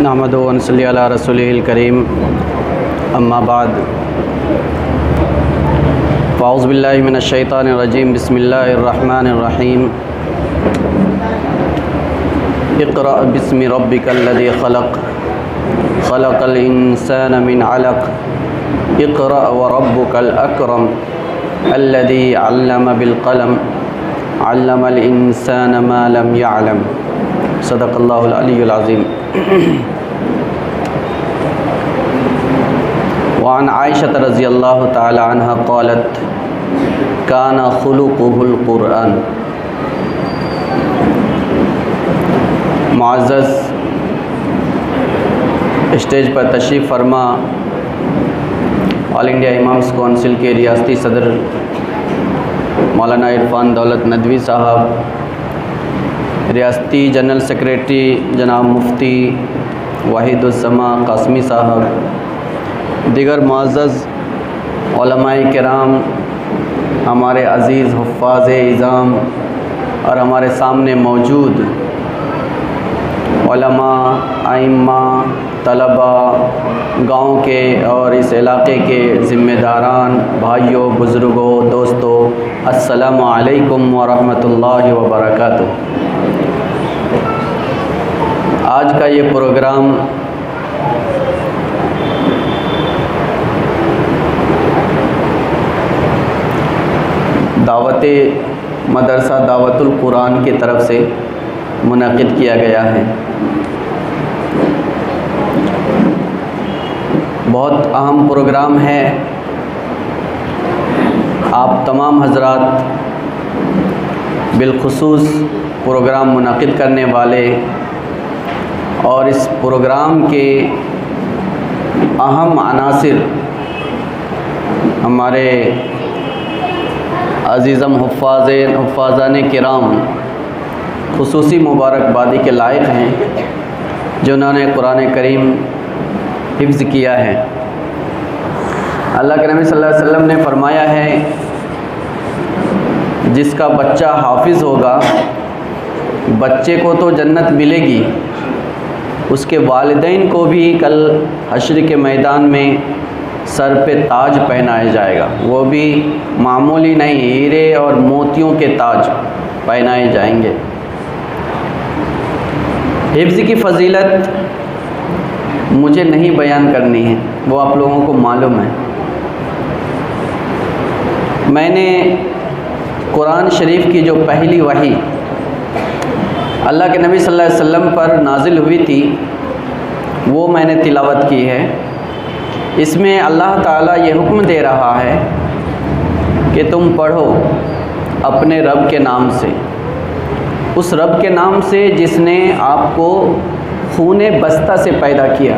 نحمدہ و نصلی علی رسولہ الکریم اما بعد فاعوذ باللہ من الشیطان الرجیم بسم اللہ الرحمن الرحیم اقرأ باسم ربک الذی خلق خلق الانسان من علق اقرأ وربک الاکرم الذی علم بالقلم علم الانسان ما لم يعلم صدق اللہ العلی العظیم۔ وعن عائشة رضی اللہ تعالی عنہ قالت کان خلقہ القرآن۔ معزز اسٹیج پر تشریف فرما آل انڈیا امامس کونسل کے ریاستی صدر مولانا عرفان دولت ندوی صاحب، ریاستی جنرل سیکریٹری جناب مفتی واحد الزماں قاسمی صاحب، دیگر معزز علماء کرام، ہمارے عزیز حفاظ اعظام اور ہمارے سامنے موجود علماء، ائمہ، طلباء، گاؤں کے اور اس علاقے کے ذمہ داران، بھائیوں، بزرگوں، دوستوں، السلام علیکم ورحمۃ اللہ وبرکاتہ۔ آج کا یہ پروگرام دعوت مدرسہ دعوت القرآن کی طرف سے منعقد کیا گیا ہے۔ بہت اہم پروگرام ہے۔ آپ تمام حضرات، بالخصوص پروگرام منعقد کرنے والے اور اس پروگرام کے اہم عناصر، ہمارے عزیزم حفاظان کرام خصوصی مبارکبادی کے لائق ہیں، جنہوں نے قرآن کریم حفظ کیا ہے۔ اللہ کے نبی صلی اللہ علیہ وسلم نے فرمایا ہے، جس کا بچہ حافظ ہوگا، بچے کو تو جنت ملے گی، اس کے والدین کو بھی کل حشر کے میدان میں سر پہ تاج پہنایا جائے گا، وہ بھی معمولی نہیں، ہیرے اور موتیوں کے تاج پہنائے جائیں گے۔ حفظ کی فضیلت مجھے نہیں بیان کرنی ہے، وہ آپ لوگوں کو معلوم ہے۔ میں نے قرآن شریف کی جو پہلی وحی اللہ کے نبی صلی اللہ علیہ وسلم پر نازل ہوئی تھی، وہ میں نے تلاوت کی ہے۔ اس میں اللہ تعالیٰ یہ حکم دے رہا ہے کہ تم پڑھو اپنے رب کے نام سے، اس رب کے نام سے جس نے آپ کو خون بستہ سے پیدا کیا،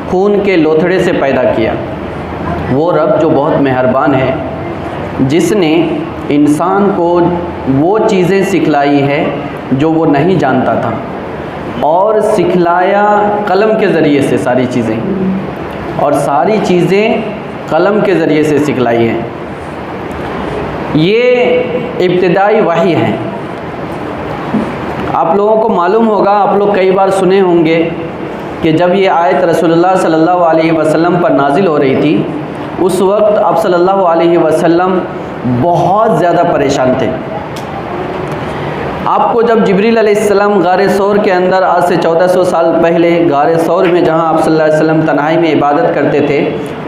خون کے لوتھڑے سے پیدا کیا، وہ رب جو بہت مہربان ہے، جس نے انسان کو وہ چیزیں سکھلائی ہے جو وہ نہیں جانتا تھا، اور سکھلایا قلم کے ذریعے سے ساری چیزیں، اور ساری چیزیں قلم کے ذریعے سے سکھلائی ہیں۔ یہ ابتدائی وحی ہے۔ آپ لوگوں کو معلوم ہوگا، آپ لوگ کئی بار سنے ہوں گے کہ جب یہ آیت رسول اللہ صلی اللہ علیہ وسلم پر نازل ہو رہی تھی، اس وقت آپ صلی اللہ علیہ وسلم بہت زیادہ پریشان تھے۔ آپ کو جب جبریل علیہ السلام غار ثور کے اندر آج سے 1400 سال پہلے غار ثور میں، جہاں آپ صلی اللہ علیہ وسلم تنہائی میں عبادت کرتے تھے،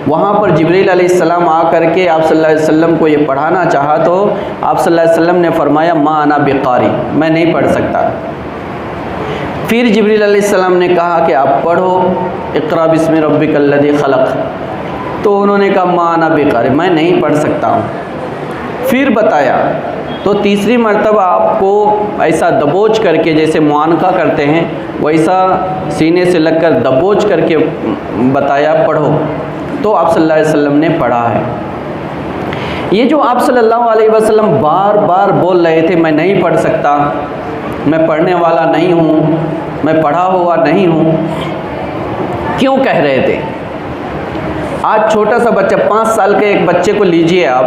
وہاں پر جبریل علیہ السلام آ کر کے آپ صلی اللہ علیہ وسلم کو یہ پڑھانا چاہا، تو آپ صلی اللہ علیہ وسلم نے فرمایا ما انا بقاری، میں نہیں پڑھ سکتا۔ پھر جبریل علیہ السلام نے کہا کہ آپ پڑھو اقرأ باسم ربک الذی خلق، تو انہوں نے کہا ما انا بقاری، میں نہیں پڑھ سکتا ہوں۔ پھر بتایا، تو تیسری مرتبہ آپ کو ایسا دبوچ کر کے، جیسے معانقہ کرتے ہیں ویسا سینے سے لگ کر دبوچ کر کے بتایا پڑھو، تو آپ صلی اللہ علیہ وسلم نے پڑھا ہے۔ یہ جو آپ صلی اللہ علیہ وسلم بار بار بول رہے تھے میں نہیں پڑھ سکتا، میں پڑھنے والا نہیں ہوں، میں پڑھا ہوا نہیں ہوں، کیوں کہہ رہے تھے؟ آج چھوٹا سا بچہ 5 سال کے ایک بچے کو لیجئے، آپ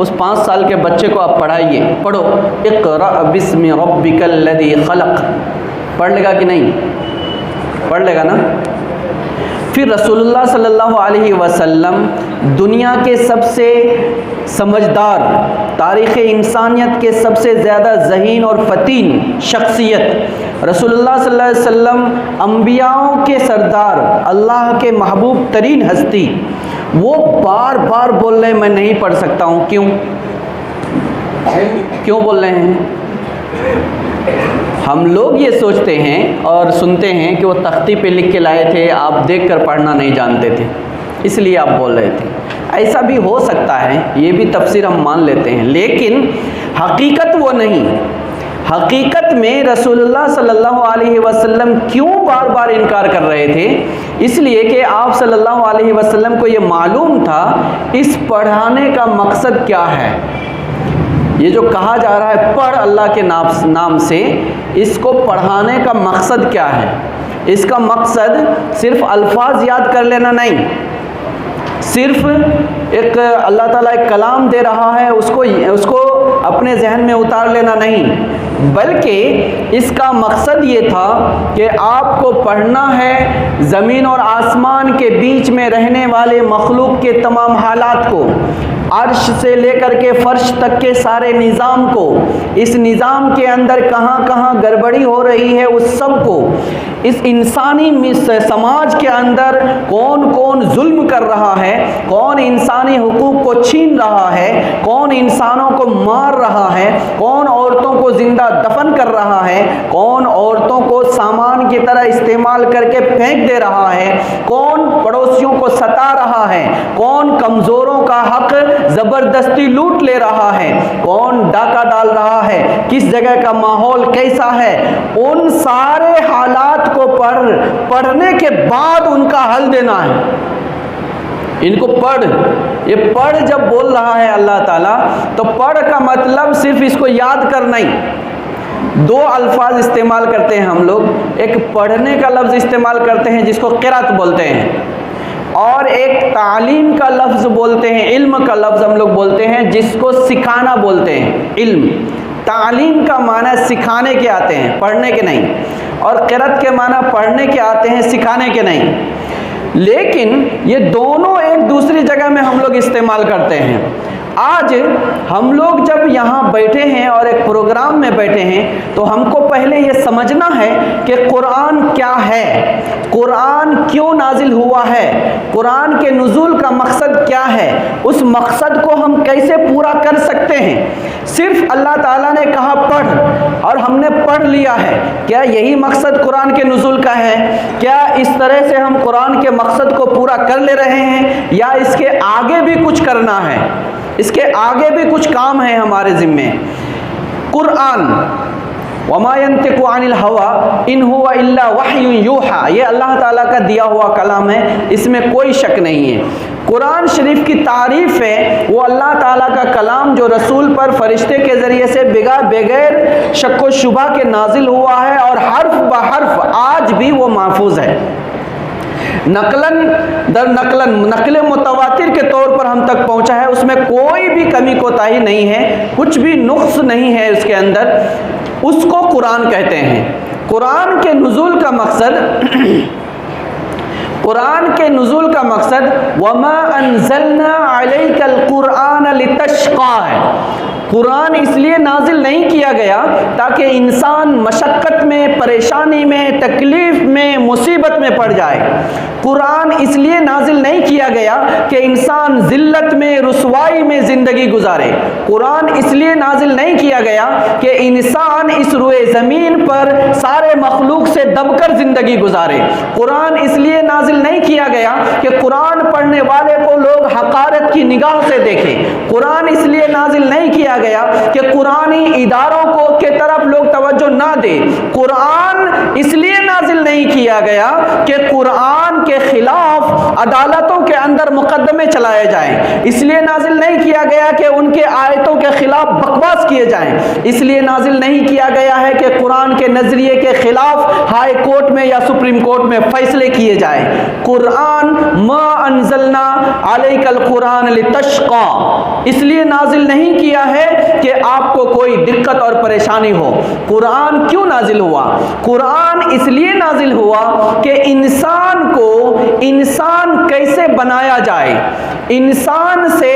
اس 5 سال کے بچے کو آپ پڑھائیے، پڑھو اقرأ باسم ربک الذی خلق، پڑھ لے گا کہ نہیں؟ پڑھ لے گا نا. پھر رسول اللہ صلی اللہ علیہ وسلم دنیا کے سب سے سمجھدار، تاریخ انسانیت کے سب سے زیادہ ذہین اور فتین شخصیت، رسول اللہ صلی اللہ علیہ وسلم انبیاؤں کے سردار، اللہ کے محبوب ترین ہستی، وہ بار بار بول رہے ہیں میں نہیں پڑھ سکتا ہوں. کیوں بول رہے ہیں؟ ہم لوگ یہ سوچتے ہیں اور سنتے ہیں کہ وہ تختی پہ لکھ کے لائے تھے، آپ دیکھ کر پڑھنا نہیں جانتے تھے اس لیے آپ بول رہے تھے. ایسا بھی ہو سکتا ہے، یہ بھی تفسیر ہم مان لیتے ہیں، لیکن حقیقت وہ نہیں. حقیقت میں رسول اللہ صلی اللہ علیہ وسلم کیوں بار بار انکار کر رہے تھے؟ اس لیے کہ آپ صلی اللہ علیہ وسلم کو یہ معلوم تھا اس پڑھانے کا مقصد کیا ہے. یہ جو کہا جا رہا ہے پڑھ اللہ کے نام سے، اس کو پڑھانے کا مقصد کیا ہے؟ اس کا مقصد صرف الفاظ یاد کر لینا نہیں، صرف ایک اللہ تعالیٰ ایک کلام دے رہا ہے اس کو اپنے ذہن میں اتار لینا نہیں، بلکہ اس کا مقصد یہ تھا کہ آپ کو پڑھنا ہے زمین اور آسمان کے بیچ میں رہنے والے مخلوق کے تمام حالات کو، عرش سے لے کر کے فرش تک کے سارے نظام کو، اس نظام کے اندر کہاں کہاں گڑبڑی ہو رہی ہے اس سب کو، اس انسانی سماج کے اندر کون کون ظلم کر رہا ہے، کون انسانی حقوق کو چھین رہا ہے، کون انسانوں کو مار رہا ہے، کون عورتوں کو زندہ دفن کر رہا ہے، کون عورتوں کو سامان کی طرح استعمال کر کے پھینک دے رہا ہے، کون پڑوسیوں کو ستا رہا ہے، کون کمزوروں کا حق زبردستی لوٹ لے رہا ہے، کون ڈاکہ ڈال رہا ہے، کس جگہ کا ماحول کیسا ہے، ان سارے حالات کو پڑھنے کے بعد ان کا حل دینا ہے. ان کو پڑھ، یہ پڑھ جب بول رہا ہے اللہ تعالیٰ تو پڑھ کا مطلب صرف اس کو یاد کر نہیں. دو الفاظ استعمال کرتے ہیں ہم لوگ، ایک پڑھنے کا لفظ استعمال کرتے ہیں جس کو قرات بولتے ہیں، اور ایک تعلیم کا لفظ بولتے ہیں، علم کا لفظ ہم لوگ بولتے ہیں جس کو سکھانا بولتے ہیں. علم، تعلیم کا معنی سکھانے کے آتے ہیں، پڑھنے کے نہیں، اور قرات کے معنی پڑھنے کے آتے ہیں، سکھانے کے نہیں. لیکن یہ دونوں ایک دوسری جگہ میں ہم لوگ استعمال کرتے ہیں. آج ہم لوگ جب یہاں بیٹھے ہیں اور ایک پروگرام میں بیٹھے ہیں تو ہم کو پہلے یہ سمجھنا ہے کہ قرآن کیا ہے، قرآن کیوں نازل ہوا ہے، قرآن کے نزول کا مقصد کیا ہے، اس مقصد کو ہم کیسے پورا کر سکتے ہیں. صرف اللہ تعالیٰ نے کہا پڑھ اور ہم نے پڑھ لیا ہے، کیا یہی مقصد قرآن کے نزول کا ہے؟ کیا اس طرح سے ہم قرآن کے مقصد کو پورا کر لے رہے ہیں یا اس کے آگے بھی کچھ کرنا ہے؟ اس کے آگے بھی کچھ کام ہے ہمارے ذمے. قرآن وما ينطق عن الهوى ان هو الا وحی یوحى، یہ اللہ تعالیٰ کا دیا ہوا کلام ہے، اس میں کوئی شک نہیں ہے. قرآن شریف کی تعریف ہے وہ اللہ تعالیٰ کا کلام جو رسول پر فرشتے کے ذریعے سے بغیر شک و شبہ کے نازل ہوا ہے، اور حرف بحرف آج بھی وہ محفوظ ہے. نقل متواتر کے طور پر ہم تک پہنچا ہے، اس میں کوئی بھی کمی کوتاہی نہیں ہے، کچھ بھی نقص نہیں ہے اس کے اندر. اس کو قرآن کہتے ہیں. قرآن کے نزول کا مقصد وما انزلنا علیک القرآن لتشقى ہے. قرآن اس لیے نازل نہیں کیا گیا تاکہ انسان مشقت میں، پریشانی میں، تکلیف میں، مصیبت میں پڑ جائے. قرآن اس لیے نازل نہیں کیا گیا کہ انسان ذلت میں، رسوائی میں زندگی گزارے. قرآن اس لیے نازل نہیں کیا گیا کہ انسان اس روئے زمین پر سارے مخلوق سے دب کر زندگی گزارے. قرآن اس لیے نازل نہیں کیا گیا کہ قرآن پڑھنے والے کو لوگ حقارت کی نگاہ سے دیکھیں. قرآن اس لیے نازل نہیں کیا گیا کہ قرآنی اداروں کو کی طرف لوگ توجہ نہ دیں. قرآن اس لیے نازل نہیں کیا گیا کہ قرآن کے خلاف عدالتوں کے اندر مقدمے چلائے جائیں. اس لیے نازل نہیں کیا گیا کہ ان کے آیتوں کے خلاف بکواس کیے جائیں. اس لیے نازل نہیں کیا گیا ہے کہ قرآن کے نظریے کے خلاف ہائی کورٹ میں یا سپریم کورٹ میں فیصلے کیے جائیں. قرآن ما انزلنا علیک القرآن لتشقى اس لیے نازل نہیں کیا ہے کہ آپ کو کوئی دقت اور پریشانی ہو. قرآن کیوں نازل ہوا؟ قرآن اس لیے نازل ہوا کہ انسان کو انسان کیسے بنایا جائے، انسان سے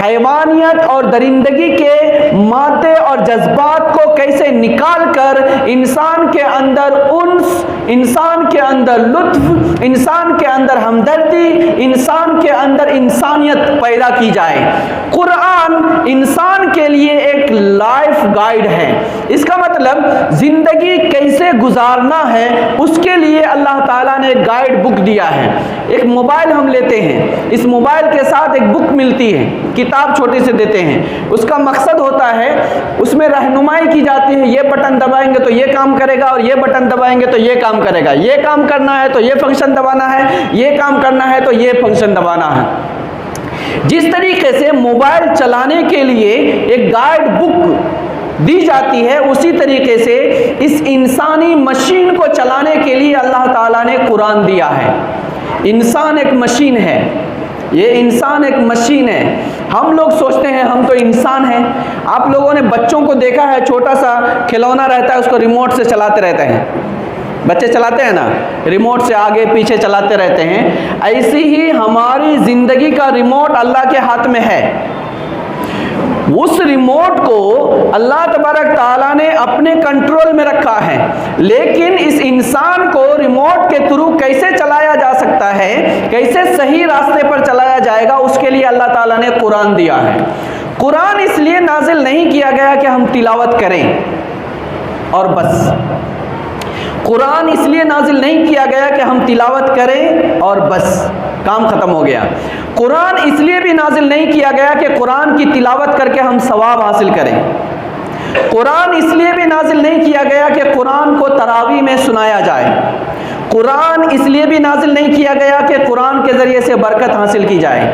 حیوانیت اور درندگی کے مادے اور جذبات کو کیسے نکال کر انسان کے اندر انس، انسان کے اندر لطف، انسان کے اندر ہمدردی، انسان کے اندر انسانیت پیدا کی جائے۔ قرآن انسان کے لیے ایک لائف گائیڈ ہے۔ اس کا مطلب زندگی کیسے گزارنا ہے اس کے لیے اللہ تعالیٰ نے ایک گائیڈ بک دیا ہے۔ ایک موبائل ہم لیتے ہیں، اس موبائل کے ساتھ ایک بک ملتی ہے، کتاب چھوٹی سے دیتے ہیں، اس کا مقصد ہوتا ہے اس میں رہنمائی کی جاتی ہے، یہ بٹن دبائیں گے تو یہ کام کرے گا اور یہ بٹن دبائیں گے تو یہ کام کرے گا، یہ کام کرنا ہے تو یہ فنکشن دبانا ہے، یہ کام کرنا ہے تو یہ فنکشن دبانا ہے۔ جس طریقے سے موبائل چلانے کے لیے ایک گائیڈ بک دی جاتی ہے، اسی طریقے سے اس انسانی مشین کو چلانے کے لیے اللہ تعالیٰ نے قرآن دیا ہے۔ انسان ایک مشین ہے، یہ انسان ایک مشین ہے۔ ہم لوگ سوچتے ہیں ہم تو انسان ہیں۔ آپ لوگوں نے بچوں کو دیکھا ہے، چھوٹا سا کھلونا رہتا ہے، اس کو ریموٹ سے چلاتے رہتے ہیں، بچے چلاتے ہیں نا، ریموٹ سے آگے پیچھے چلاتے رہتے ہیں۔ ایسی ہی ہماری زندگی کا ریموٹ اللہ کے ہاتھ میں ہے۔ اس ریموٹ کو اللہ تبارک تعالیٰ نے اپنے کنٹرول میں رکھا ہے، لیکن اس انسان کو ریموٹ کے تھرو کیسے چلایا جا سکتا ہے، کیسے صحیح راستے پر چلایا جائے گا، اس کے لیے اللہ تعالیٰ نے قرآن دیا ہے۔ قرآن اس لیے نازل نہیں کیا گیا کہ ہم تلاوت کریں اور بس، قرآن اس لیے نازل نہیں کیا گیا کہ ہم تلاوت کریں اور بس کام ختم ہو گیا۔ قرآن اس لیے بھی نازل نہیں کیا گیا کہ قرآن کی تلاوت کر کے ہم ثواب حاصل کریں۔ قرآن اس لیے بھی نازل نہیں کیا گیا کہ قرآن کو تراویح میں سنایا جائے۔ قرآن اس لیے بھی نازل نہیں کیا گیا کہ قرآن کے ذریعے سے برکت حاصل کی جائے۔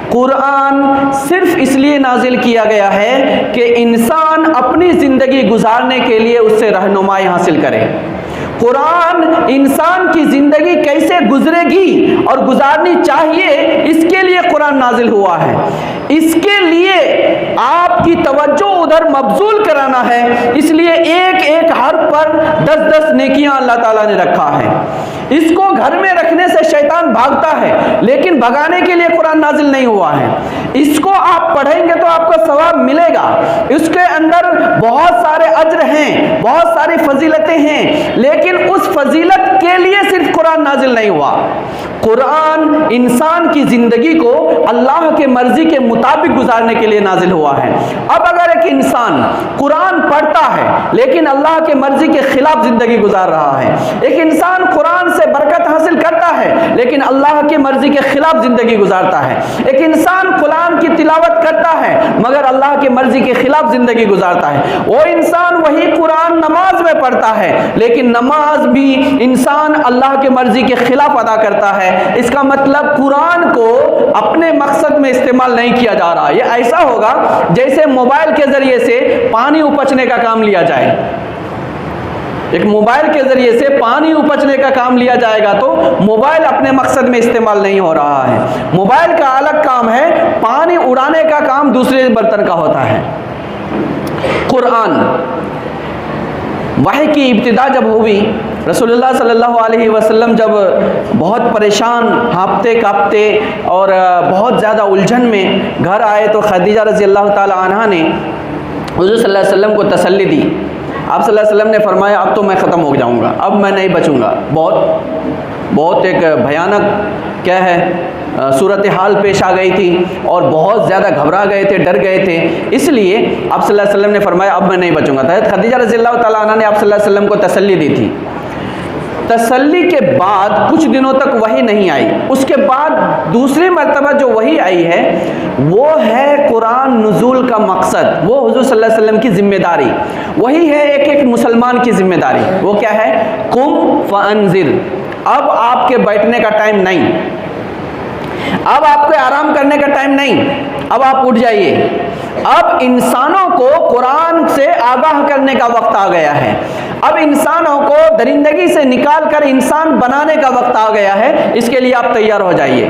قرآن صرف اس لیے نازل کیا گیا ہے کہ انسان اپنی زندگی گزارنے کے لیے اس سے رہنمائی حاصل کرے۔ قرآن انسان کی زندگی کیسے گزرے گی اور گزارنی چاہیے، اس کے لیے قرآن نازل ہوا ہے۔ اس کے لیے آپ کی توجہ ادھر مبذول کرانا ہے، اس لیے ایک ایک حرف پر 10 نیکیاں اللہ تعالیٰ نے رکھا ہے۔ اس کو گھر میں رکھنے سے شیطان بھاگتا ہے، لیکن بھگانے کے لیے قرآن نازل نہیں ہوا ہے۔ اس کو آپ پڑھیں گے تو آپ کو ثواب ملے گا، اس کے اندر بہت سارے اجر ہیں، بہت ساری فضیلتیں ہیں، لیکن اس فضیلت کے لیے صرف قرآن نازل نہیں ہوا۔ قرآن انسان کی زندگی کو اللہ کے مرضی کے مطابق گزارنے کے لیے نازل ہوا ہے۔ اب اگر ایک انسان قرآن پڑھتا ہے لیکن اللہ کے مرضی کے خلاف زندگی گزار رہا ہے، ایک انسان قرآن سے برکت حاصل کرتا ہے لیکن اللہ کی مرضی کے خلاف زندگی گزارتا ہے، ایک انسان قرآن کی تلاوت کرتا ہے مگر اللہ کی مرضی کے خلاف زندگی گزارتا ہے، وہ انسان وہی قرآن نماز میں پڑھتا ہے لیکن نماز بھی انسان اللہ کی مرضی کے خلاف ادا کرتا ہے۔ اس کا مطلب قرآن کو اپنے مقصد میں استعمال نہیں کیا جا رہا۔ یہ ایسا ہوگا جیسے موبائل کے ذریعے سے پانی اپچنے کا کام لیا جائے۔ ایک موبائل کے ذریعے سے پانی اپچنے کا کام لیا جائے گا تو موبائل اپنے مقصد میں استعمال نہیں ہو رہا ہے۔ موبائل کا الگ کام ہے، پانی اڑانے کا کام دوسرے برتن کا ہوتا ہے۔ قرآن وحی کی ابتدا جب ہوئی، رسول اللہ صلی اللہ علیہ وسلم جب بہت پریشان، ہانپتے کانپتے اور بہت زیادہ الجھن میں گھر آئے تو خدیجہ رضی اللہ تعالی عنہا نے حضور صلی اللہ علیہ وسلم کو تسلی دی۔ آپ صلی اللہ علیہ وسلم نے فرمایا اب تو میں ختم ہو جاؤں گا، اب میں نہیں بچوں گا۔ بہت ایک بھیانک کیا ہے صورتحال پیش آ گئی تھی اور بہت زیادہ گھبرا گئے تھے، ڈر گئے تھے، اس لیے آپ صلی اللہ علیہ وسلم نے فرمایا اب میں نہیں بچوں گا۔ خدیجہ رضی اللہ تعالیٰ عنہ نے آپ صلی اللہ علیہ وسلم کو تسلی دی تھی۔ تسلی کے بعد کچھ دنوں تک وحی نہیں آئی، اس کے بعد دوسری مرتبہ جو وحی آئی ہے وہ ہے قرآن نزول کا مقصد، وہ حضور صلی اللہ علیہ وسلم کی ذمہ داری، وہی ہے ایک ایک مسلمان کی ذمہ داری۔ وہ کیا ہے؟ قم فانذر، اب آپ کے بیٹھنے کا ٹائم نہیں، اب آپ کے آرام کرنے کا ٹائم نہیں، اب آپ اٹھ جائیے۔ اب انسانوں کو قرآن سے آگاہ کرنے کا وقت آ گیا ہے، اب انسانوں کو درندگی سے نکال کر انسان بنانے کا وقت آ گیا ہے، اس کے لیے آپ تیار ہو جائیے۔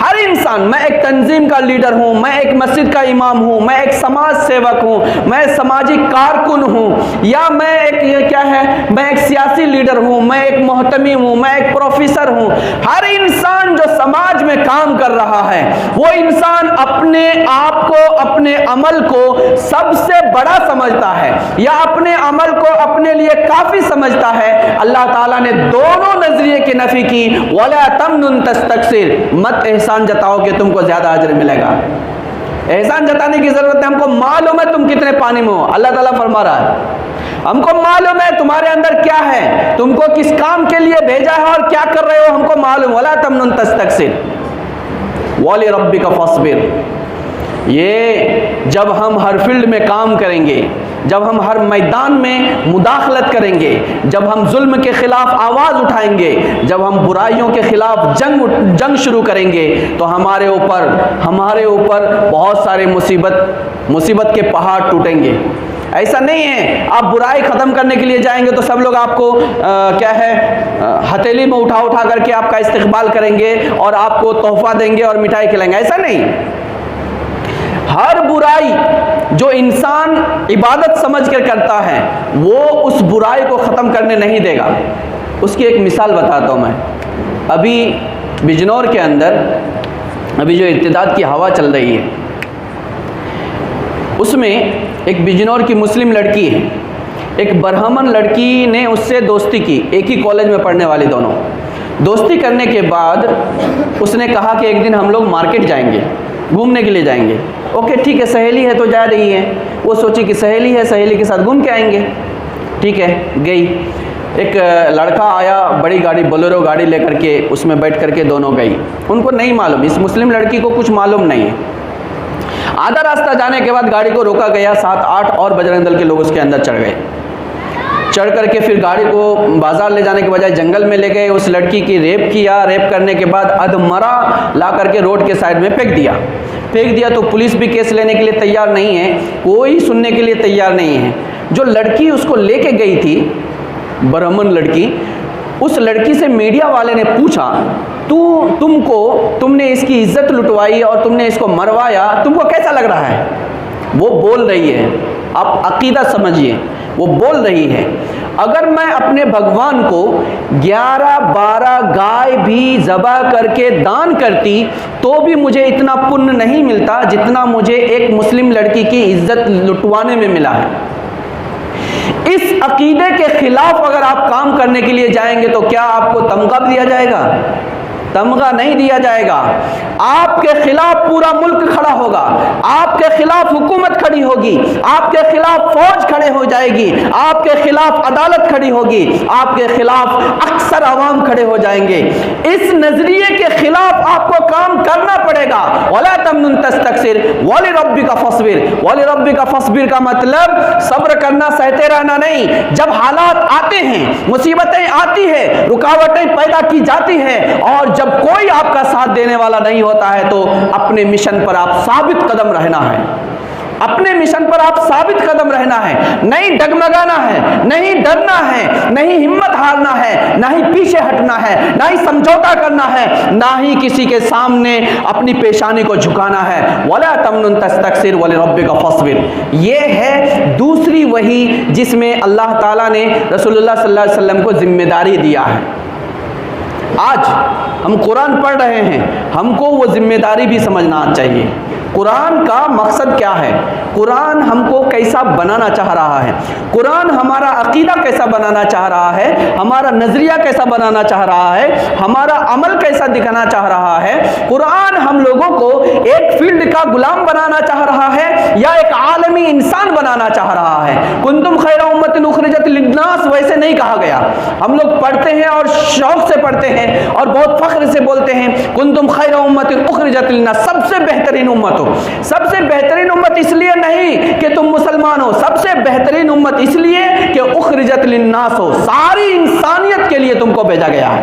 ہر انسان، میں ایک تنظیم کا لیڈر ہوں، میں ایک مسجد کا امام ہوں، میں ایک سماج سیوک ہوں، میں سماجی کارکن ہوں، یا میں ایک میں ایک سیاسی لیڈر ہوں، میں ایک محتمم ہوں، میں ایک پروفیسر ہوں، ہر انسان جو سماج میں کام کر رہا ہے وہ انسان اپنے آپ کو، اپنے عمل کو سب سے بڑا سمجھتا ہے یا اپنے عمل کو اپنے لیے کافی سمجھتا ہے۔ اللہ تعالیٰ نے دونوں نظریے کی نفی کی، وَلَا تَمْنُن تَسْتَكْثِرْ، مت احسان جتاؤ کہ تم کو زیادہ اجر ملے گا۔ احسان جتانے کی ضرورت ہے، ہم کو معلوم ہے تم کتنے پانی میں ہو، اللہ تعالیٰ فرما رہا ہے ہم کو معلوم ہے تمہارے اندر کیا ہے، تم کو کس کام کے لیے بھیجا ہے اور کیا کر رہے ہو، ہم کو معلوم۔ وَلَا تَمْنُن تَسْتَكْثِرْ وَلِرَبِّكَ فَاصْبِرْ، یہ جب ہم ہر فیلڈ میں کام کریں گے، جب ہم ہر میدان میں مداخلت کریں گے، جب ہم ظلم کے خلاف آواز اٹھائیں گے، جب ہم برائیوں کے خلاف جنگ شروع کریں گے تو ہمارے اوپر بہت سارے مصیبت کے پہاڑ ٹوٹیں گے۔ ایسا نہیں ہے آپ برائی ختم کرنے کے لیے جائیں گے تو سب لوگ آپ کو ہتھیلی میں اٹھا کر کے آپ کا استقبال کریں گے اور آپ کو تحفہ دیں گے اور مٹھائی کھلائیں گے، ایسا نہیں۔ ہر برائی جو انسان عبادت سمجھ کر کرتا ہے وہ اس برائی کو ختم کرنے نہیں دے گا۔ اس کی ایک مثال بتاتا ہوں میں۔ ابھی بجنور کے اندر ابھی جو ارتداد کی ہوا چل رہی ہے اس میں ایک بجنور کی مسلم لڑکی ہے، ایک برہمن لڑکی نے اس سے دوستی کی، ایک ہی کالج میں پڑھنے والی دونوں۔ دوستی کرنے کے بعد اس نے کہا کہ ایک دن ہم لوگ مارکیٹ جائیں گے، گھومنے کے لیے جائیں گے۔ اوکے ٹھیک ہے، سہیلی ہے تو جا رہی ہے، وہ سوچی کہ سہیلی ہے، سہیلی کے ساتھ گھوم کے آئیں گے، ٹھیک ہے گئی۔ ایک لڑکا آیا بڑی گاڑی بولیرو گاڑی لے کر کے، اس میں بیٹھ کر کے دونوں گئی۔ ان کو نہیں معلوم، اس مسلم لڑکی کو کچھ معلوم نہیں ہے۔ آدھا راستہ جانے کے بعد گاڑی کو روکا گیا، 7-8 اور بجرنگ دل کے لوگ اس کے اندر چڑھ گئے۔ چڑھ کر کے پھر گاڑی کو بازار لے جانے کے بجائے جنگل میں لے گئے، اس لڑکی کی ریپ کیا، ریپ کرنے کے بعد ادمرا لا کر کے روڈ کے سائڈ میں پھینک دیا تو پولیس بھی کیس لینے کے لیے تیار نہیں ہے، کوئی سننے کے لیے تیار نہیں ہے۔ جو لڑکی اس کو لے کے گئی تھی، برہمن لڑکی، اس لڑکی سے میڈیا والے نے پوچھا تم نے اس کی عزت لٹوائی اور تم نے اس کو مروایا، تم کو کیسا لگ رہا ہے؟ وہ بول رہی ہے، آپ عقیدہ سمجھیے، وہ بول رہی ہے اگر میں اپنے بھگوان کو 11-12 گائے بھی ذبح کر کے دان کرتی تو بھی مجھے اتنا پن نہیں ملتا جتنا مجھے ایک مسلم لڑکی کی عزت لٹوانے میں ملا ہے۔ اس عقیدے کے خلاف اگر آپ کام کرنے کے لیے جائیں گے تو کیا آپ کو تمغہ دیا جائے گا؟ تمغہ نہیں دیا جائے گا۔ آپ کے خلاف پورا ملک کھڑا ہوگا، آپ کے خلاف حکومت کھڑی ہوگی، آپ کے خلاف فوج کھڑے ہو جائے گی، آپ کے خلاف عدالت کھڑی ہوگی، آپ کے خلاف اکثر عوام کھڑے ہو جائیں گے۔ اس نظریے کے خلاف آپ کو کام کرنا پڑے گا۔ وَلَا تَمْنُن تَسْتَكْثِرْ وَلِرَبِّكَ فَاصْبِرْ، وَلِرَبِّكَ فَاصْبِرْ کا مطلب صبر کرنا، سہتے رہنا نہیں۔ جب حالات آتے ہیں، مصیبتیں آتی ہیں، رکاوٹیں پیدا کی جاتی ہیں اور جب کوئی آپ کا ساتھ دینے والا نہیں ہوتا ہے تو اپنے مشن پر آپ ثابت قدم رہنا ہے، اپنے مشن پر آپ ثابت قدم رہنا ہے، نہیں ڈگمگانا ہے، نہیں ڈرنا ہے، نہیں ہمت ہارنا ہے، نہ ہی پیچھے ہٹنا ہے، نہ ہی سمجھوتا کرنا ہے، نہ ہی کسی کے سامنے اپنی پیشانی کو جھکانا ہے۔ وَلَا تَمْنُن تَسْتَكْثِرْ وَلِرَبِّكَ فَاصْبِرْ، یہ ہے دوسری وحی جس میں اللہ تعالیٰ نے رسول اللہ صلی اللہ علیہ وسلم کو ذمہ داری دیا ہے۔ آج ہم قرآن پڑھ رہے ہیں، ہم کو وہ ذمہ داری بھی سمجھنا چاہیے۔ قرآن کا مقصد کیا ہے؟ قرآن ہم کو کیسا بنانا چاہ رہا ہے؟ قرآن ہمارا عقیدہ کیسا بنانا چاہ رہا ہے؟ ہمارا نظریہ کیسا بنانا چاہ رہا ہے؟ ہمارا عمل کیسا دکھانا چاہ رہا ہے؟ قرآن ہم لوگوں کو ایک فیلڈ کا غلام بنانا چاہ رہا ہے یا ایک عالمی انسان بنانا چاہ رہا ہے؟ کنتم خیر امۃ اخرجت للناس ویسے نہیں کہا گیا۔ ہم لوگ پڑھتے ہیں اور شوق سے پڑھتے ہیں اور بہت فخر سے بولتے ہیں کنتم خیر امۃ اخرجت للناس، سب سے بہترین امت ہو۔ سب سے بہترین امت اس لیے نہیں کہ تم مسلمان ہو، سب سے بہترین امت اس لیے کہ اخرجت للناس ہو، ساری انسانیت کے لیے تم کو بھیجا گیا ہے۔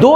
2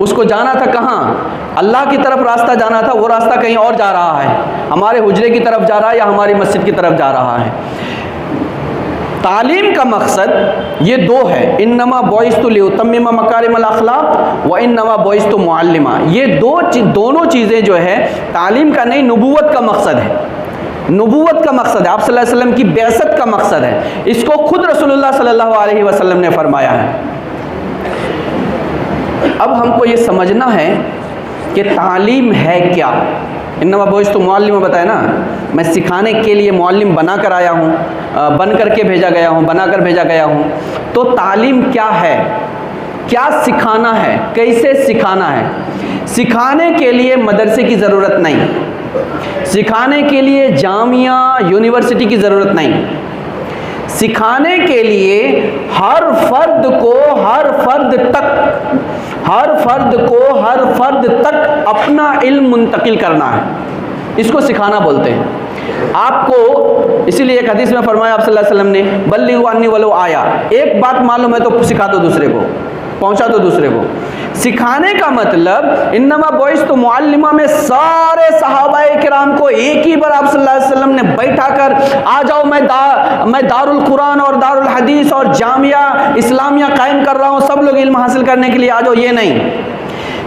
اس کو جانا تھا کہاں؟ اللہ کی طرف راستہ جانا تھا، وہ راستہ کہیں اور جا رہا ہے، ہمارے حجرے کی طرف جا رہا ہے یا ہماری مسجد کی طرف جا رہا ہے۔ تعلیم کا مقصد یہ دو ہے، انما بعثت لاتمم مکارم الاخلاق و انما بعثت معلما، یہ دونوں چیزیں جو ہے تعلیم کا نہیں، نبوت کا مقصد ہے، نبوت کا مقصد ہے، آپ صلی اللہ علیہ وسلم کی بعثت کا مقصد ہے، اس کو خود رسول اللہ صلی اللہ علیہ وسلم نے فرمایا ہے۔ اب ہم کو یہ سمجھنا ہے کہ تعلیم ہے کیا۔ انما بعثت معلما بتایا نا، میں سکھانے کے لیے معلم بنا کر آیا ہوں، بن کر کے بھیجا گیا ہوں، بنا کر بھیجا گیا ہوں۔ تو تعلیم کیا ہے، کیا سکھانا ہے، کیسے سکھانا ہے؟ سکھانے کے لیے مدرسے کی ضرورت نہیں، سکھانے کے لیے جامعہ یونیورسٹی کی ضرورت نہیں، سکھانے کے لیے ہر فرد تک اپنا علم منتقل کرنا ہے، اس کو سکھانا بولتے ہیں۔ آپ کو اسی لیے ایک حدیث میں فرمایا آپ صلی اللہ علیہ وسلم نے، بلغوا عنی ولو آیا، ایک بات معلوم ہے تو سکھا دو دوسرے کو، پہنچا دو دوسرے کو۔ سکھانے کا مطلب انما بعثت معلما میں سارے صحابہ کرام کو ایک ہی بار آپ صلی اللہ علیہ وسلم نے بیٹھا کر آ جاؤ میں دار القرآن اور دار الحدیث اور جامعہ اسلامیہ قائم کر رہا ہوں، سب لوگ علم حاصل کرنے کے لیے آ جاؤ، یہ نہیں۔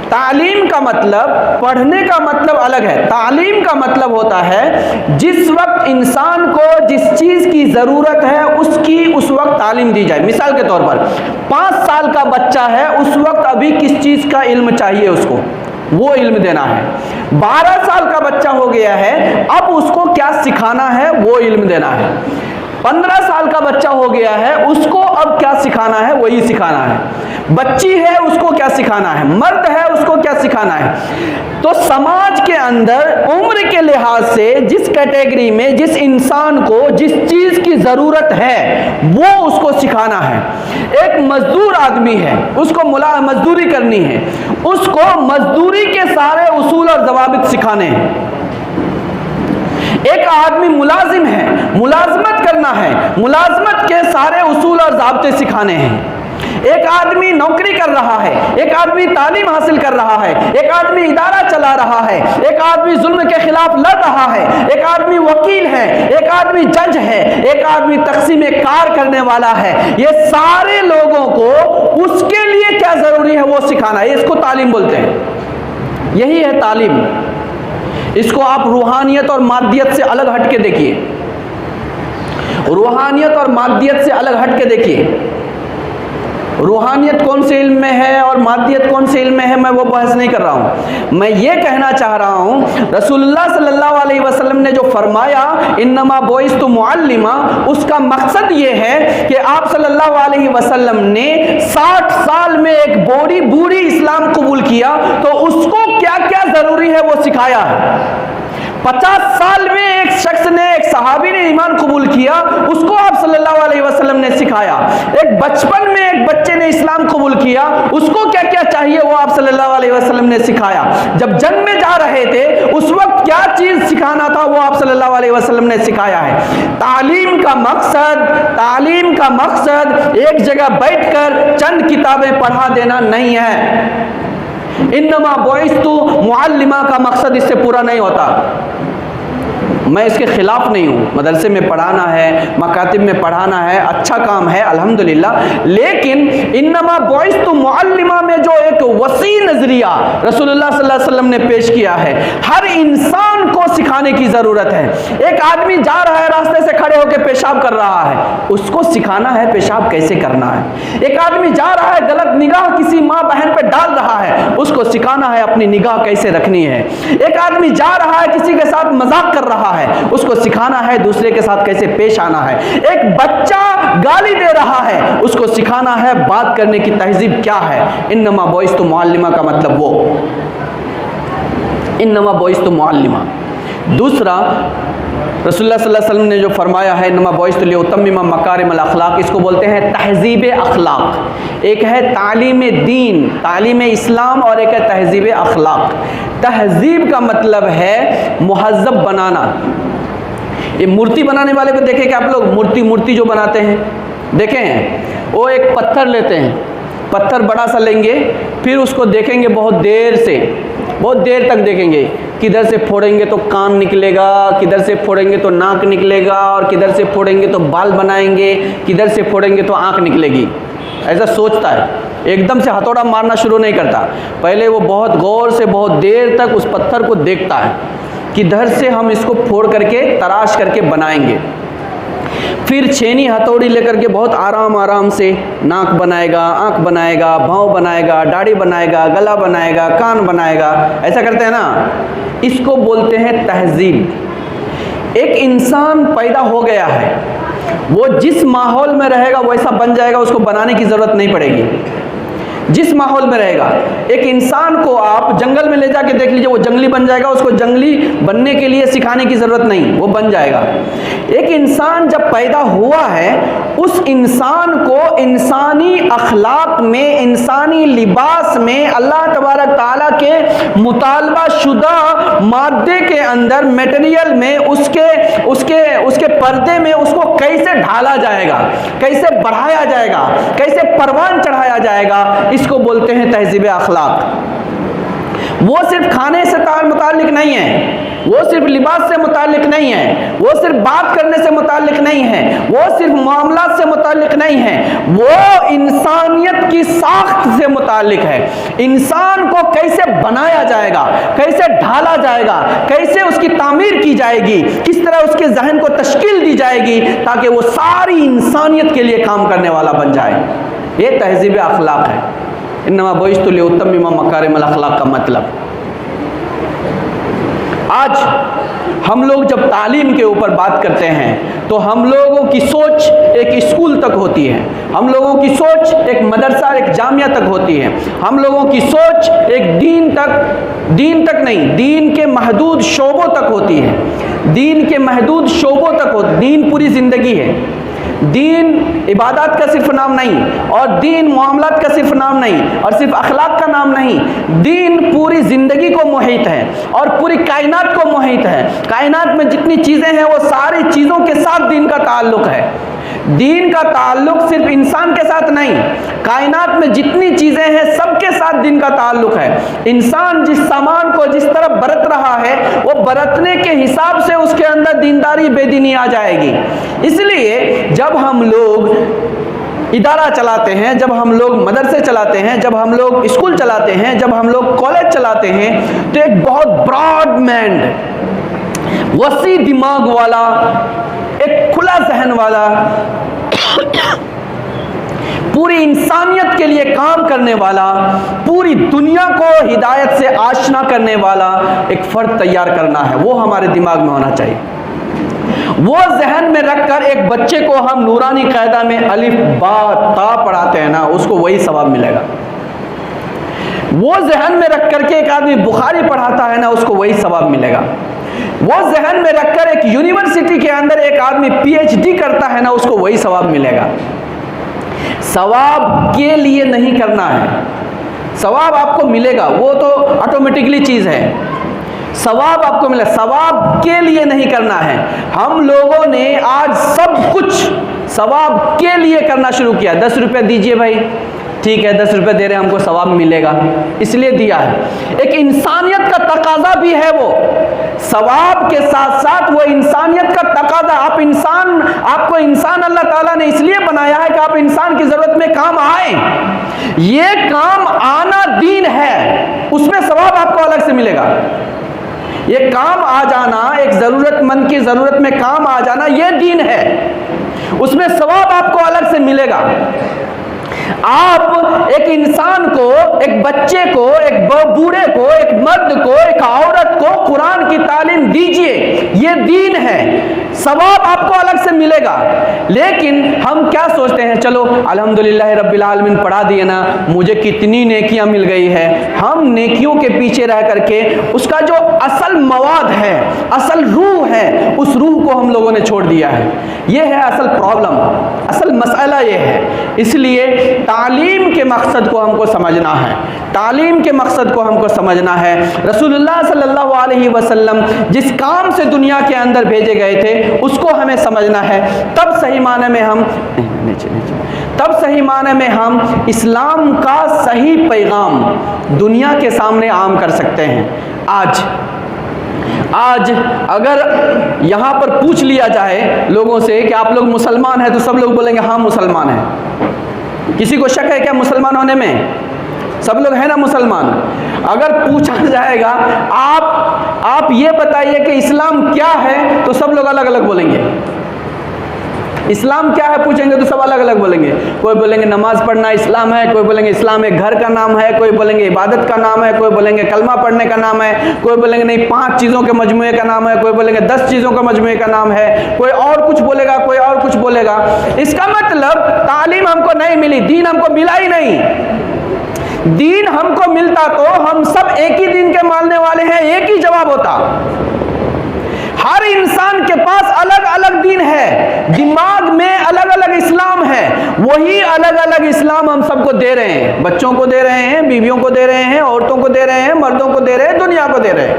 تعلیم کا مطلب، پڑھنے کا مطلب الگ ہے، تعلیم کا مطلب ہوتا ہے جس وقت انسان کو جس چیز کی ضرورت ہے اس وقت تعلیم دی جائے۔ مثال کے طور پر 5 سال کا بچہ ہے، اس وقت ابھی کس چیز کا علم چاہیے اس کو، وہ علم دینا ہے۔ 12 سال کا بچہ ہو گیا ہے، اب اس کو کیا سکھانا ہے، وہ علم دینا ہے۔ 15 سال کا بچہ ہو گیا ہے، اس کو اب کیا سکھانا ہے، وہی سکھانا ہے۔ بچی ہے، اس کو کیا سکھانا ہے، مرد ہے، اس کو کیا سکھانا ہے۔ تو سماج کے اندر عمر کے لحاظ سے جس کیٹیگری میں جس انسان کو جس چیز کی ضرورت ہے وہ اس کو سکھانا ہے۔ ایک مزدور آدمی ہے، اس کو مزدوری کرنی ہے، اس کو مزدوری کے سارے اصول اور ضوابط سکھانے ہیں۔ ایک آدمی ملازم ہے، ملازمت کرنا ہے، ملازمت کے سارے اصول اور ضابطے سکھانے ہیں۔ ایک آدمی نوکری کر رہا ہے، ایک آدمی تعلیم حاصل کر رہا ہے، ایک آدمی ادارہ چلا رہا ہے، ایک آدمی ظلم کے خلاف لڑ رہا ہے، ایک آدمی وکیل ہے، ایک آدمی جج ہے، ایک آدمی تقسیم کار کرنے والا ہے۔ یہ سارے لوگوں کو اس کے لیے کیا ضروری ہے وہ سکھانا ہے، اس کو تعلیم بولتے ہیں۔ یہی ہے تعلیم۔ اس کو آپ روحانیت اور مادیت سے الگ ہٹ کے دیکھیے، روحانیت اور مادیت سے الگ ہٹ کے دیکھیے۔ روحانیت کون سے علم میں ہے اور مادیت کون سے علم میں ہے، میں وہ بحث نہیں کر رہا ہوں۔ میں یہ کہنا چاہ رہا ہوں رسول اللہ صلی اللہ علیہ وسلم نے جو فرمایا انما بعثت معلما، اس کا مقصد یہ ہے کہ آپ صلی اللہ علیہ وسلم نے 60 سال میں ایک بوڑھی اسلام قبول کیا تو اس کو کیا کیا ضروری ہے وہ سکھایا ہے۔ 50 سال میں ایک شخص نے، ایک صحابی نے ایمان قبول کیا، اس کو آپ صلی اللہ علیہ وسلم نے سکھایا۔ ایک بچپن میں ایک بچے نے اسلام قبول کیا، اس کو کیا کیا چاہیے وہ آپ صلی اللہ علیہ وسلم نے سکھایا۔ جب جنگ میں جا رہے تھے اس وقت کیا چیز سکھانا تھا وہ آپ صلی اللہ علیہ وسلم نے سکھایا ہے۔ تعلیم کا مقصد ایک جگہ بیٹھ کر چند کتابیں پڑھا دینا نہیں ہے۔ انما بعثت معلما کا مقصد اس سے پورا نہیں ہوتا۔ میں اس کے خلاف نہیں ہوں، مدرسے میں پڑھانا ہے، مکاتب میں پڑھانا ہے، اچھا کام ہے الحمدللہ، لیکن انما بعثت معلما میں جو ایک وسیع نظریہ رسول اللہ صلی اللہ علیہ وسلم نے پیش کیا ہے، ہر انسان کو سکھانے کی ضرورت ہے۔ ایک آدمی جا رہا ہے، راستے سے کھڑے ہو کے پیشاب کر رہا ہے، اس کو سکھانا ہے پیشاب کیسے کرنا ہے۔ ایک آدمی جا رہا ہے، غلط نگاہ کسی ماں بہن پہ ڈال رہا ہے، اس کو سکھانا ہے اپنی نگاہ کیسے رکھنی ہے۔ ایک آدمی جا رہا ہے، کسی کے ساتھ مذاق کر رہا ہے، اس کو سکھانا ہے دوسرے کے ساتھ کیسے پیش آنا ہے۔ ایک بچہ گالی دے رہا ہے، اس کو سکھانا ہے بات کرنے کی تہذیب کیا ہے۔ انما بعثت معلما کا مطلب وہ، انما بعثت معلما۔ دوسرا رسول اللہ صلی اللہ علیہ وسلم نے جو فرمایا ہے انما بعثت لاتمم مکارم الاخلاق، اس کو بولتے ہیں تہذیب اخلاق۔ ایک ہے تعلیم دین، تعلیم اسلام، اور ایک ہے تہذیب اخلاق۔ تہذیب کا مطلب ہے مہذب بنانا۔ یہ مورتی بنانے والے کو دیکھیں کہ آپ لوگ مورتی جو بناتے ہیں دیکھیں ہیں، وہ ایک پتھر لیتے ہیں، پتھر بڑا سا لیں گے، پھر اس کو دیکھیں گے بہت دیر تک دیکھیں گے، کدھر سے پھوڑیں گے تو کان نکلے گا، کدھر سے پھوڑیں گے تو ناک نکلے گا، اور کدھر سے پھوڑیں گے تو بال بنائیں گے، کدھر سے پھوڑیں گے تو آنکھ نکلے گی، ایسا سوچتا ہے۔ ایک دم سے ہتھوڑا مارنا شروع نہیں کرتا، پہلے وہ بہت غور سے بہت دیر تک اس پتھر کو دیکھتا ہے، کدھر سے ہم اس کو پھوڑ کر کے تراش کر کے بنائیں گے۔ پھر چھینی ہتھوڑی لے کر کے بہت آرام سے ناک بنائے گا، آنکھ بنائے گا، بھاؤں بنائے گا، داڑھی بنائے گا، گلا بنائے گا، کان بنائے گا، ایسا کرتے ہیں نا۔ اس کو بولتے ہیں تہذیب۔ ایک انسان پیدا ہو گیا ہے، وہ جس ماحول میں رہے گا ویسا بن جائے گا، اس کو بنانے کی ضرورت نہیں پڑے گی۔ جس ماحول میں رہے گا، ایک انسان کو آپ جنگل میں لے جا کے دیکھ لیجئے، وہ جنگلی بن جائے گا، اس کو جنگلی بننے کے لیے سکھانے کی ضرورت نہیں، وہ بن جائے گا۔ ایک انسان جب پیدا ہوا ہے، اس انسان کو انسانی اخلاق میں، انسانی لباس میں، اللہ تبارک تعالیٰ کے مطالبہ شدہ مادے کے اندر، میٹیریل میں، اس کے پردے میں اس کو کیسے ڈھالا جائے گا، کیسے بڑھایا جائے گا، کیسے پروان چڑھایا جائے گا، اس کو بولتے ہیں تہذیب اخلاق۔ وہ صرف کھانے سے متعلق نہیں ہے، وہ صرف لباس سے متعلق نہیں ہے، وہ صرف بات کرنے سے متعلق نہیں ہے، وہ صرف معاملات سے متعلق نہیں ہے، وہ انسانیت کی ساخت سے متعلق ہے۔ انسان کو کیسے بنایا جائے گا، کیسے ڈھالا جائے گا، کیسے اس کی تعمیر کی جائے گی، کس طرح اس کے ذہن کو تشکیل دی جائے گی تاکہ وہ ساری انسانیت کے لیے کام کرنے والا بن جائے، یہ تہذیب اخلاق ہے۔ انما بعثت لأتمم مکارم الاخلاق کا مطلب۔ آج ہم لوگ جب تعلیم کے اوپر بات کرتے ہیں تو ہم لوگوں کی سوچ ایک اسکول تک ہوتی ہے، ہم لوگوں کی سوچ ایک مدرسہ، ایک جامعہ تک ہوتی ہے، ہم لوگوں کی سوچ ایک دین تک نہیں، دین کے محدود شعبوں تک ہوتی ہے، دین کے محدود شعبوں تک ہوتی ہے۔ دین پوری زندگی ہے، دین عبادات کا صرف نام نہیں، اور دین معاملات کا صرف نام نہیں، اور صرف اخلاق کا نام نہیں، دین پوری زندگی کو محیط ہے اور پوری کائنات کو محیط ہے۔ کائنات میں جتنی چیزیں ہیں وہ ساری چیزوں کے ساتھ دین کا تعلق ہے۔ دین کا تعلق صرف انسان کے ساتھ نہیں، کائنات میں جتنی چیزیں ہیں سب کے ساتھ دین کا تعلق ہے۔ انسان جس سامان کو جس طرح برت رہا ہے، وہ برتنے کے حساب سے اس کے اندر دینداری بے دینی آ جائے گی۔ اس لیے جب ہم لوگ ادارہ چلاتے ہیں، جب ہم لوگ مدرسے چلاتے ہیں، جب ہم لوگ اسکول چلاتے ہیں، جب ہم لوگ کالج چلاتے ہیں، تو ایک بہت براڈ مائنڈ، وسیع دماغ والا، ایک کھلا ذہن والا، پوری انسانیت کے لیے کام کرنے والا، پوری دنیا کو ہدایت سے آشنا کرنے والا ایک فرد تیار کرنا ہے، وہ ہمارے دماغ میں ہونا چاہیے۔ وہ ذہن میں رکھ کر ایک بچے کو ہم نورانی قاعدہ میں الف با تا پڑھاتے ہیں نا، اس کو وہی ثواب ملے گا۔ وہ ذہن میں رکھ کر کے ایک آدمی بخاری پڑھاتا ہے نا، اس کو وہی ثواب ملے گا۔ وہ ذہن میں رکھ کر ایک یونیورسٹی کے اندر ایک آدمی پی ایچ ڈی کرتا ہے نا، اس کو وہی ثواب ملے گا۔ ثواب کے لیے نہیں کرنا ہے، ثواب آپ کو ملے گا، وہ تو آٹومیٹکلی چیز ہے۔ ثواب آپ کو ملے، ثواب کے لیے نہیں کرنا ہے۔ ہم لوگوں نے آج سب کچھ ثواب کے لیے کرنا شروع کیا۔ 10 روپے دیجئے بھائی، ٹھیک ہے 10 روپے دے رہے ہیں، ہم کو ثواب ملے گا، اس لیے دیا ہے۔ ایک انسانیت کا تقاضا بھی ہے، وہ ثواب کے ساتھ ساتھ وہ انسانیت کا تقاضا۔ آپ کو انسان اللہ تعالیٰ نے اس لیے بنایا ہے کہ آپ انسان کی ضرورت میں کام آئیں۔ یہ کام آنا دین ہے، اس میں ثواب آپ کو الگ سے ملے گا۔ یہ کام آ جانا، ایک ضرورت مند کی ضرورت میں کام آ جانا، یہ دین ہے، اس میں ثواب آپ کو الگ سے ملے گا۔ آپ ایک انسان کو، ایک بچے کو، ایک بوڑھے کو، ایک مرد کو، ایک عورت کو قرآن کی تعلیم دیجئے، یہ دین ہے، ثواب آپ کو الگ سے ملے گا۔ لیکن ہم کیا سوچتے ہیں، چلو الحمدللہ رب العالمین پڑھا دیے نا، مجھے کتنی نیکیاں مل گئی ہے۔ ہم نیکیوں کے پیچھے رہ کر کے اس کا جو اصل مواد ہے، اصل روح ہے، اس روح کو ہم لوگوں نے چھوڑ دیا ہے۔ یہ ہے اصل پرابلم، اصل مسئلہ یہ ہے۔ اس لیے تعلیم کے مقصد کو ہم کو سمجھنا ہے، تعلیم کے مقصد کو ہم کو سمجھنا ہے۔ رسول اللہ صلی اللہ علیہ علیہ وسلم جس کام سے دنیا کے اندر بھیجے گئے تھے اس کو ہمیں سمجھنا ہے، تب صحیح معنی میں ہم اسلام کا صحیح پیغام دنیا کے سامنے عام کر سکتے ہیں۔ آج اگر یہاں پر پوچھ لیا جائے لوگوں سے کہ آپ لوگ مسلمان ہیں، تو سب لوگ بولیں گے ہاں مسلمان ہیں۔ کسی کو شک ہے کیا مسلمان ہونے میں؟ سب لوگ ہیں نا مسلمان۔ اگر پوچھا جائے گا آپ یہ بتائیے کہ اسلام کیا ہے، تو سب لوگ الگ الگ بولیں گے۔ اسلام کیا ہے پوچھیں گے تو سب الگ الگ بولیں گے۔ کوئی بولیں گے نماز پڑھنا اسلام ہے، کوئی بولیں گے اسلام ایک گھر کا نام ہے، کوئی بولیں گے عبادت کا نام ہے، کوئی بولیں گے کلمہ پڑھنے کا نام ہے، کوئی بولیں گے نہیں 5 چیزوں کے مجموعے کا نام ہے، کوئی بولیں گے 10 چیزوں کے مجموعے کا نام ہے، کوئی اور کچھ بولے گا، کوئی اور کچھ بولے گا۔ اس کا مطلب تعلیم ہم کو نہیں ملی، دین ہم کو ملا ہی نہیں۔ دین ہم کو ملتا تو ہم سب ایک ہی دین کے ماننے والے ہیں، ایک ہی جواب ہوتا۔ ہر انسان کے پاس الگ الگ دین ہے، دماغ میں الگ الگ اسلام ہے، وہی الگ الگ اسلام ہم سب کو دے رہے ہیں، بچوں کو دے رہے ہیں، بیویوں کو دے رہے ہیں، عورتوں کو دے رہے ہیں، مردوں کو دے رہے ہیں، دنیا کو دے رہے ہیں۔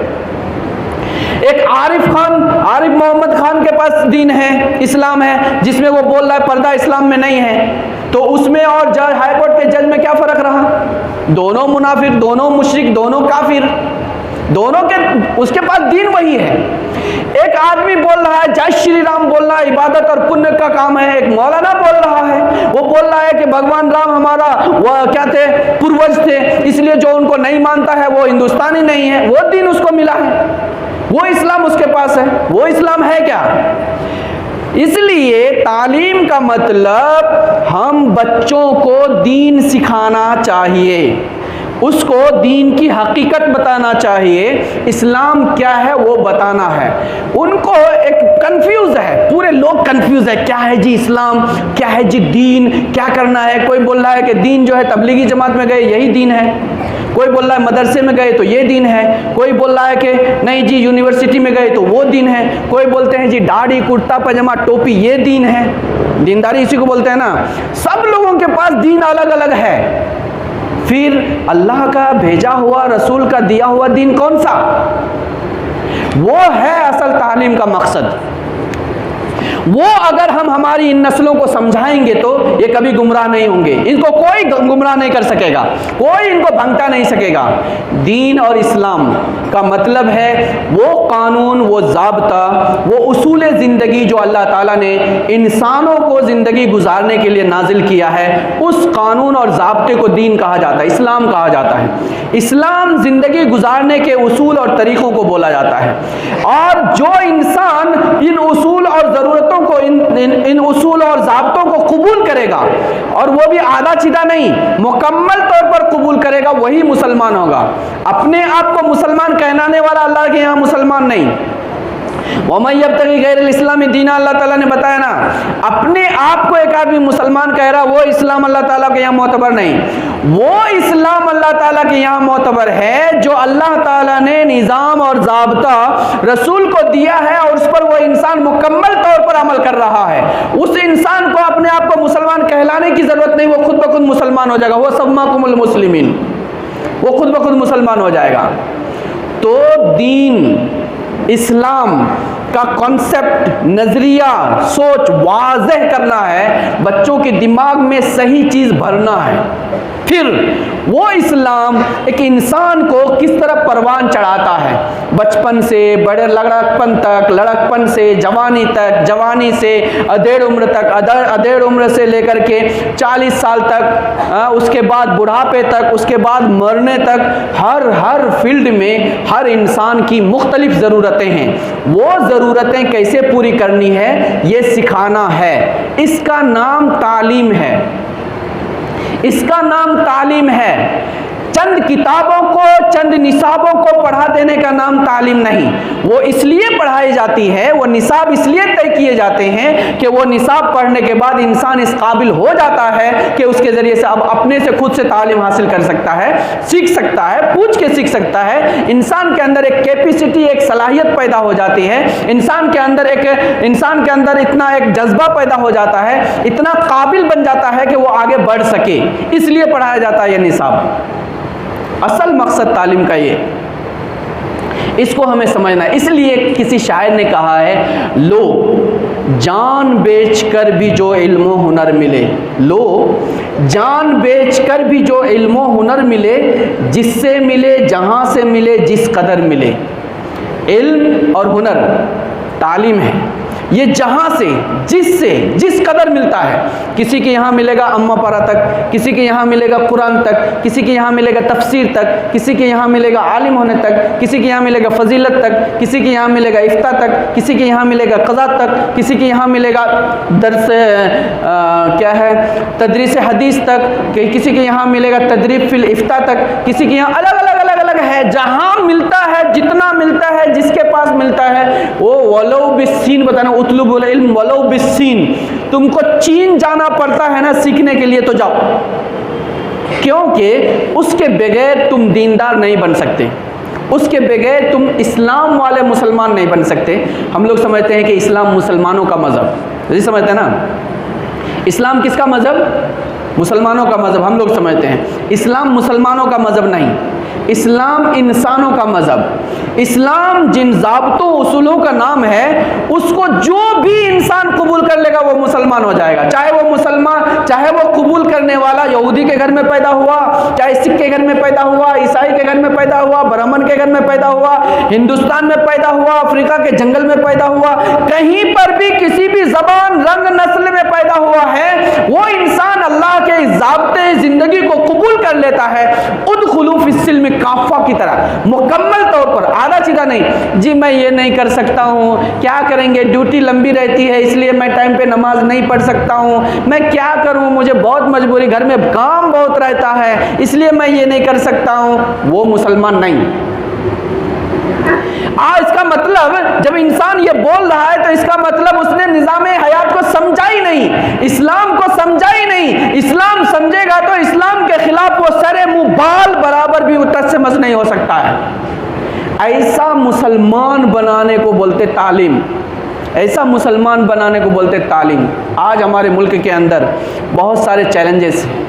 ایک عارف محمد خان کے پاس دین ہے، اسلام ہے، جس میں وہ بول رہا ہے پردہ اسلام میں نہیں ہے، تو اس میں اور ہائی کورٹ کے جج میں کیا فرق رہا؟ دونوں منافق، دونوں مشرک، دونوں کافر، دونوں کے اس کے پاس دین وہی ہے۔ ایک آدمی بول رہا ہے جے شری رام بولنا عبادت اور پنیہ کا کام ہے، ایک مولانا بول رہا ہے، وہ بول رہا ہے کہ بھگوان رام ہمارا وہ کیا تھے پروج تھے، اس لیے جو ان کو نہیں مانتا ہے وہ ہندوستانی نہیں ہے، وہ دین اس کو ملا ہے، وہ اسلام اس کے پاس ہے، وہ اسلام ہے کیا؟ اس لیے تعلیم کا مطلب ہم بچوں کو دین سکھانا چاہیے، اس کو دین کی حقیقت بتانا چاہیے، اسلام کیا ہے وہ بتانا ہے۔ ان کو ایک کنفیوز ہے، پورے لوگ کنفیوز ہے، کیا ہے جی اسلام، کیا ہے جی دین، کیا کرنا ہے؟ کوئی بول رہا ہے کہ دین جو ہے تبلیغی جماعت میں گئے یہی دین ہے، کوئی بول رہا ہے مدرسے میں گئے تو یہ دین ہے، کوئی بول رہا ہے کہ نہیں جی یونیورسٹی میں گئے تو وہ دین ہے، کوئی بولتے ہیں جی داڑھی کرتا پاجامہ ٹوپی یہ دین ہے، دینداری اسی کو بولتے ہیں نا۔ سب لوگوں کے پاس دین الگ الگ ہے۔ پھر اللہ کا بھیجا ہوا رسول کا دیا ہوا دین کون سا؟ وہ ہے اصل تعلیم کا مقصد۔ وہ اگر ہم ہماری ان نسلوں کو سمجھائیں گے تو یہ کبھی گمراہ نہیں ہوں گے، ان کو کوئی گمراہ نہیں کر سکے گا، کوئی ان کو بھٹکا نہیں سکے گا۔ دین اور اسلام کا مطلب ہے وہ قانون، وہ ضابطہ، وہ اصول زندگی جو اللہ تعالیٰ نے انسانوں کو زندگی گزارنے کے لیے نازل کیا ہے، اس قانون اور ضابطے کو دین کہا جاتا ہے، اسلام کہا جاتا ہے۔ اسلام زندگی گزارنے کے اصول اور طریقوں کو بولا جاتا ہے، اور جو انسان ان اصول اور ضرورتوں کو ان اصول اور ضابطوں کو قبول کرے گا، اور وہ بھی آدھا چیدہ نہیں، مکمل طور پر قبول کرے گا، وہی مسلمان ہوگا۔ اپنے آپ کو مسلمان کہلانے والا اللہ کے یہاں مسلمان نہیں۔ وَمَن يَبْتَغِي غَيْرَ الْإِسْلَامِ دِينًا، اللہ تعالیٰ نے بتایا نا، اپنے آپ کو ایک آدمی مسلمان کہہ رہا، وہ اسلام اللہ تعالیٰ کے یہاں معتبر نہیں۔ وہ اسلام اللہ تعالیٰ کے یہاں معتبر ہے جو اللہ تعالیٰ نے نظام اور ضابطہ رسول کو دیا ہے، اور اس پر وہ انسان مکمل طور پر عمل کر رہا ہے۔ اس انسان کو اپنے آپ کو مسلمان کہلانے کی ضرورت نہیں، وہ خود بخود مسلمان ہو جائے گا۔ وہ سماکم المسلمین، وہ خود بخود مسلمان ہو جائے گا۔ تو دین، اسلام کا کنسپٹ، نظریہ، سوچ واضح کرنا ہے، بچوں کے دماغ میں صحیح چیز بھرنا ہے۔ پھر وہ اسلام ایک انسان کو کس طرح پروان چڑھاتا ہے، بچپن سے بڑے لڑکپن تک، لڑکپن سے جوانی تک، جوانی سے ادھیڑ عمر تک، ادھیڑ عمر سے لے کر کے 40 سال تک، اس کے بعد بڑھاپے تک، اس کے بعد مرنے تک، ہر فیلڈ میں ہر انسان کی مختلف ضرورتیں ہیں۔ وہ ضرورتیں کیسے پوری کرنی ہے یہ سکھانا ہے۔ اس کا نام تعلیم ہے، اس کا نام تعلیم ہے۔ چند کتابوں کو، چند نصابوں کو پڑھا دینے کا نام تعلیم نہیں۔ وہ اس لیے پڑھائی جاتی ہے، وہ نصاب اس لیے طے کیے جاتے ہیں کہ وہ نصاب پڑھنے کے بعد انسان اس قابل ہو جاتا ہے کہ اس کے ذریعے سے اب اپنے سے خود سے تعلیم حاصل کر سکتا ہے، سیکھ سکتا ہے، پوچھ کے سیکھ سکتا ہے۔ انسان کے اندر ایک کیپیسٹی، ایک صلاحیت پیدا ہو جاتی ہے، انسان کے اندر اتنا ایک جذبہ پیدا ہو جاتا ہے، اتنا قابل بن جاتا ہے کہ وہ آگے بڑھ سکے۔ اس لیے پڑھایا جاتا ہے یہ نصاب۔ اصل مقصد تعلیم کا یہ۔ اس کو ہمیں سمجھنا ہے۔ اس لیے کسی شاعر نے کہا ہے، لو جان بیچ کر بھی جو علم و ہنر ملے، لو جان بیچ کر بھی جو علم و ہنر ملے، جس سے ملے جہاں سے ملے جس قدر ملے۔ علم اور ہنر تعلیم ہے، یہ جہاں سے جس قدر ملتا ہے، کسی کے یہاں ملے گا اما پارا تک، کسی کے یہاں ملے گا قرآن تک، کسی کے یہاں ملے گا تفسیر تک، کسی کے یہاں ملے گا عالم ہونے تک، کسی کے یہاں ملے گا فضیلت تک، کسی کے یہاں ملے گا افتاء تک، کسی کے یہاں ملے گا قضا تک، کسی کے یہاں ملے گا درس تدریس حدیث تک، کسی کے یہاں ملے گا تدریب فی الافتاء تک، کسی کے یہاں الگ ہے۔ جہاں ملتا ہے، جتنا ملتا ہے، جس کے پاس ملتا ہے، وہ ولو بالسین بتانا، اطلب العلم ولو بالسین، تم کو چین جانا پڑتا ہے نا سیکھنے کے لیے تو جاؤ، کیونکہ اس کے بغیر تم دیندار نہیں بن سکتے، اس کے بغیر تم اسلام والے مسلمان نہیں بن سکتے۔ ہم لوگ سمجھتے ہیں کہ اسلام مسلمانوں کا مذہب، جی سمجھتے ہیں نا، اسلام کس کا مذہب؟ مسلمانوں کا مذہب ہم لوگ سمجھتے ہیں۔ اسلام مسلمانوں کا مذہب نہیں، اسلام انسانوں کا مذہب۔ اسلام جن ضابطوں اصولوں کا نام ہے، اس کو جو بھی انسان قبول کر لے گا وہ مسلمان ہو جائے گا، چاہے وہ قبول کرنے والا یہودی کے گھر میں پیدا ہوا، چاہے سکھ کے گھر میں پیدا ہوا، عیسائی کے گھر میں پیدا ہوا، برہمن کے گھر میں پیدا ہوا، ہندوستان میں پیدا ہوا، افریقہ کے جنگل میں پیدا ہوا، کہیں پر بھی کسی بھی زبان، رنگ، نسل میں پیدا ہوا ہے، وہ انسان اللہ کے ضابطے زندگی کو قبول کر لیتا ہے۔ ادخلوا فی السلم کافہ کی طرح، مکمل طور پر، آدھا سیدھا نہیں، جی میں یہ نہیں کر سکتا ہوں، کیا کریں گے، ڈیوٹی لمبی رہتی ہے اس لیے میں ٹائم پہ نماز نہیں پڑھ سکتا ہوں، میں کیا کروں، مجھے بہت مجبوری، گھر میں کام بہت رہتا ہے اس لیے میں یہ نہیں کر سکتا ہوں، وہ مسلمان نہیں۔ اس کا مطلب جب انسان یہ بول رہا ہے تو اس کا مطلب اس نے نظام حیات کو سمجھا ہی نہیں، اسلام کو سمجھا ہی نہیں۔ اسلام سمجھے گا تو اسلام کے خلاف وہ سر منہ بال برابر بھی اتر سے مس نہیں ہو سکتا ہے۔ ایسا مسلمان بنانے کو بولتے تعلیم، ایسا مسلمان بنانے کو بولتے تعلیم۔ آج ہمارے ملک کے اندر بہت سارے چیلنجز ہیں،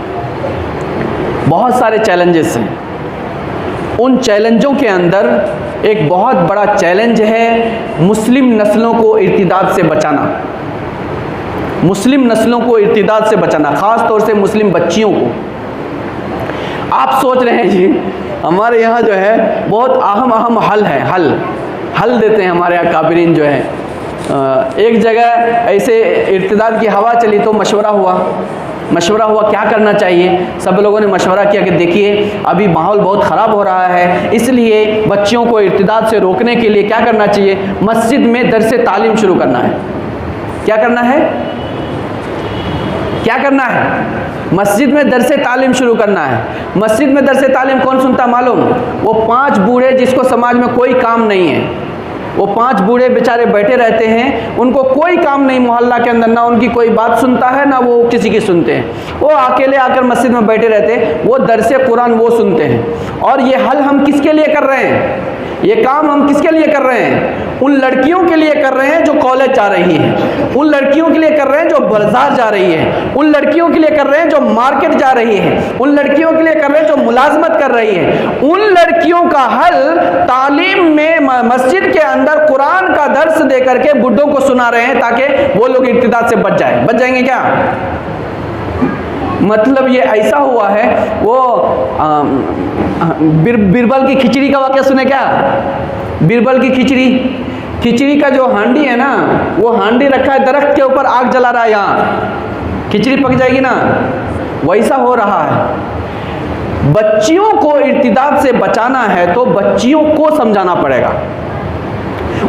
بہت سارے چیلنجز ہیں۔ ان چیلنجوں کے اندر ایک بہت بڑا چیلنج ہے مسلم نسلوں کو ارتداد سے بچانا، مسلم نسلوں کو ارتداد سے بچانا، خاص طور سے مسلم بچیوں کو۔ آپ سوچ رہے ہیں جی ہمارے یہاں جو ہے بہت اہم حل ہے، حل دیتے ہیں ہمارے اکابرین جو ہے۔ ایک جگہ ایسے ارتداد کی ہوا چلی تو مشورہ ہوا کیا کرنا چاہیے۔ سب لوگوں نے مشورہ کیا کہ دیکھیے ابھی ماحول بہت خراب ہو رہا ہے، اس لیے بچیوں کو ارتداد سے روکنے کے لیے کیا کرنا چاہیے، مسجد میں درس تعلیم شروع کرنا ہے۔ کیا کرنا ہے؟ مسجد میں درس تعلیم شروع کرنا ہے۔ مسجد میں درس تعلیم کون سنتا معلوم؟ وہ 5 بوڑھے جس کو سماج میں کوئی کام نہیں ہے، وہ 5 بوڑھے بیچارے بیٹھے رہتے ہیں، ان کو کوئی کام نہیں محلہ کے اندر، نہ ان کی کوئی بات سنتا ہے نہ وہ کسی کی سنتے ہیں، وہ اکیلے آ کر مسجد میں بیٹھے رہتے ہیں، وہ درس قرآن وہ سنتے ہیں۔ اور یہ حل ہم کس کے لیے کر رہے ہیں؟ یہ کام ہم کس کے لیے کر رہے ہیں؟ ان لڑکیوں کے لیے کر رہے ہیں جو کالج جا رہی ہیں، ان لڑکیوں کے لیے کر رہے ہیں جو بازار جا رہی ہیں، ان لڑکیوں کے لیے کر رہے ہیں جو مارکیٹ جا رہی ہیں، ان لڑکیوں کے لیے کر رہے ہیں جو ملازمت کر رہی ہیں۔ ان لڑکیوں کا حل تعلیم میں مسجد کے اندر قرآن کا درس دے کر کے بڈھوں کو سنا رہے ہیں تاکہ وہ لوگ ارتداد سے بچ جائیں گے کیا؟ مطلب یہ ایسا ہوا ہے، وہ بربل کی کھچڑی کا واقعہ سنے کیا؟ بربل کی کھچڑی کا جو ہانڈی ہے نا، وہ ہانڈی رکھا ہے درخت کے اوپر، آگ جلا رہا ہے، یہاں کھچڑی پک جائے گی نا، ویسا ہو رہا ہے۔ بچیوں کو ارتداد سے بچانا ہے تو بچیوں کو سمجھانا پڑے گا،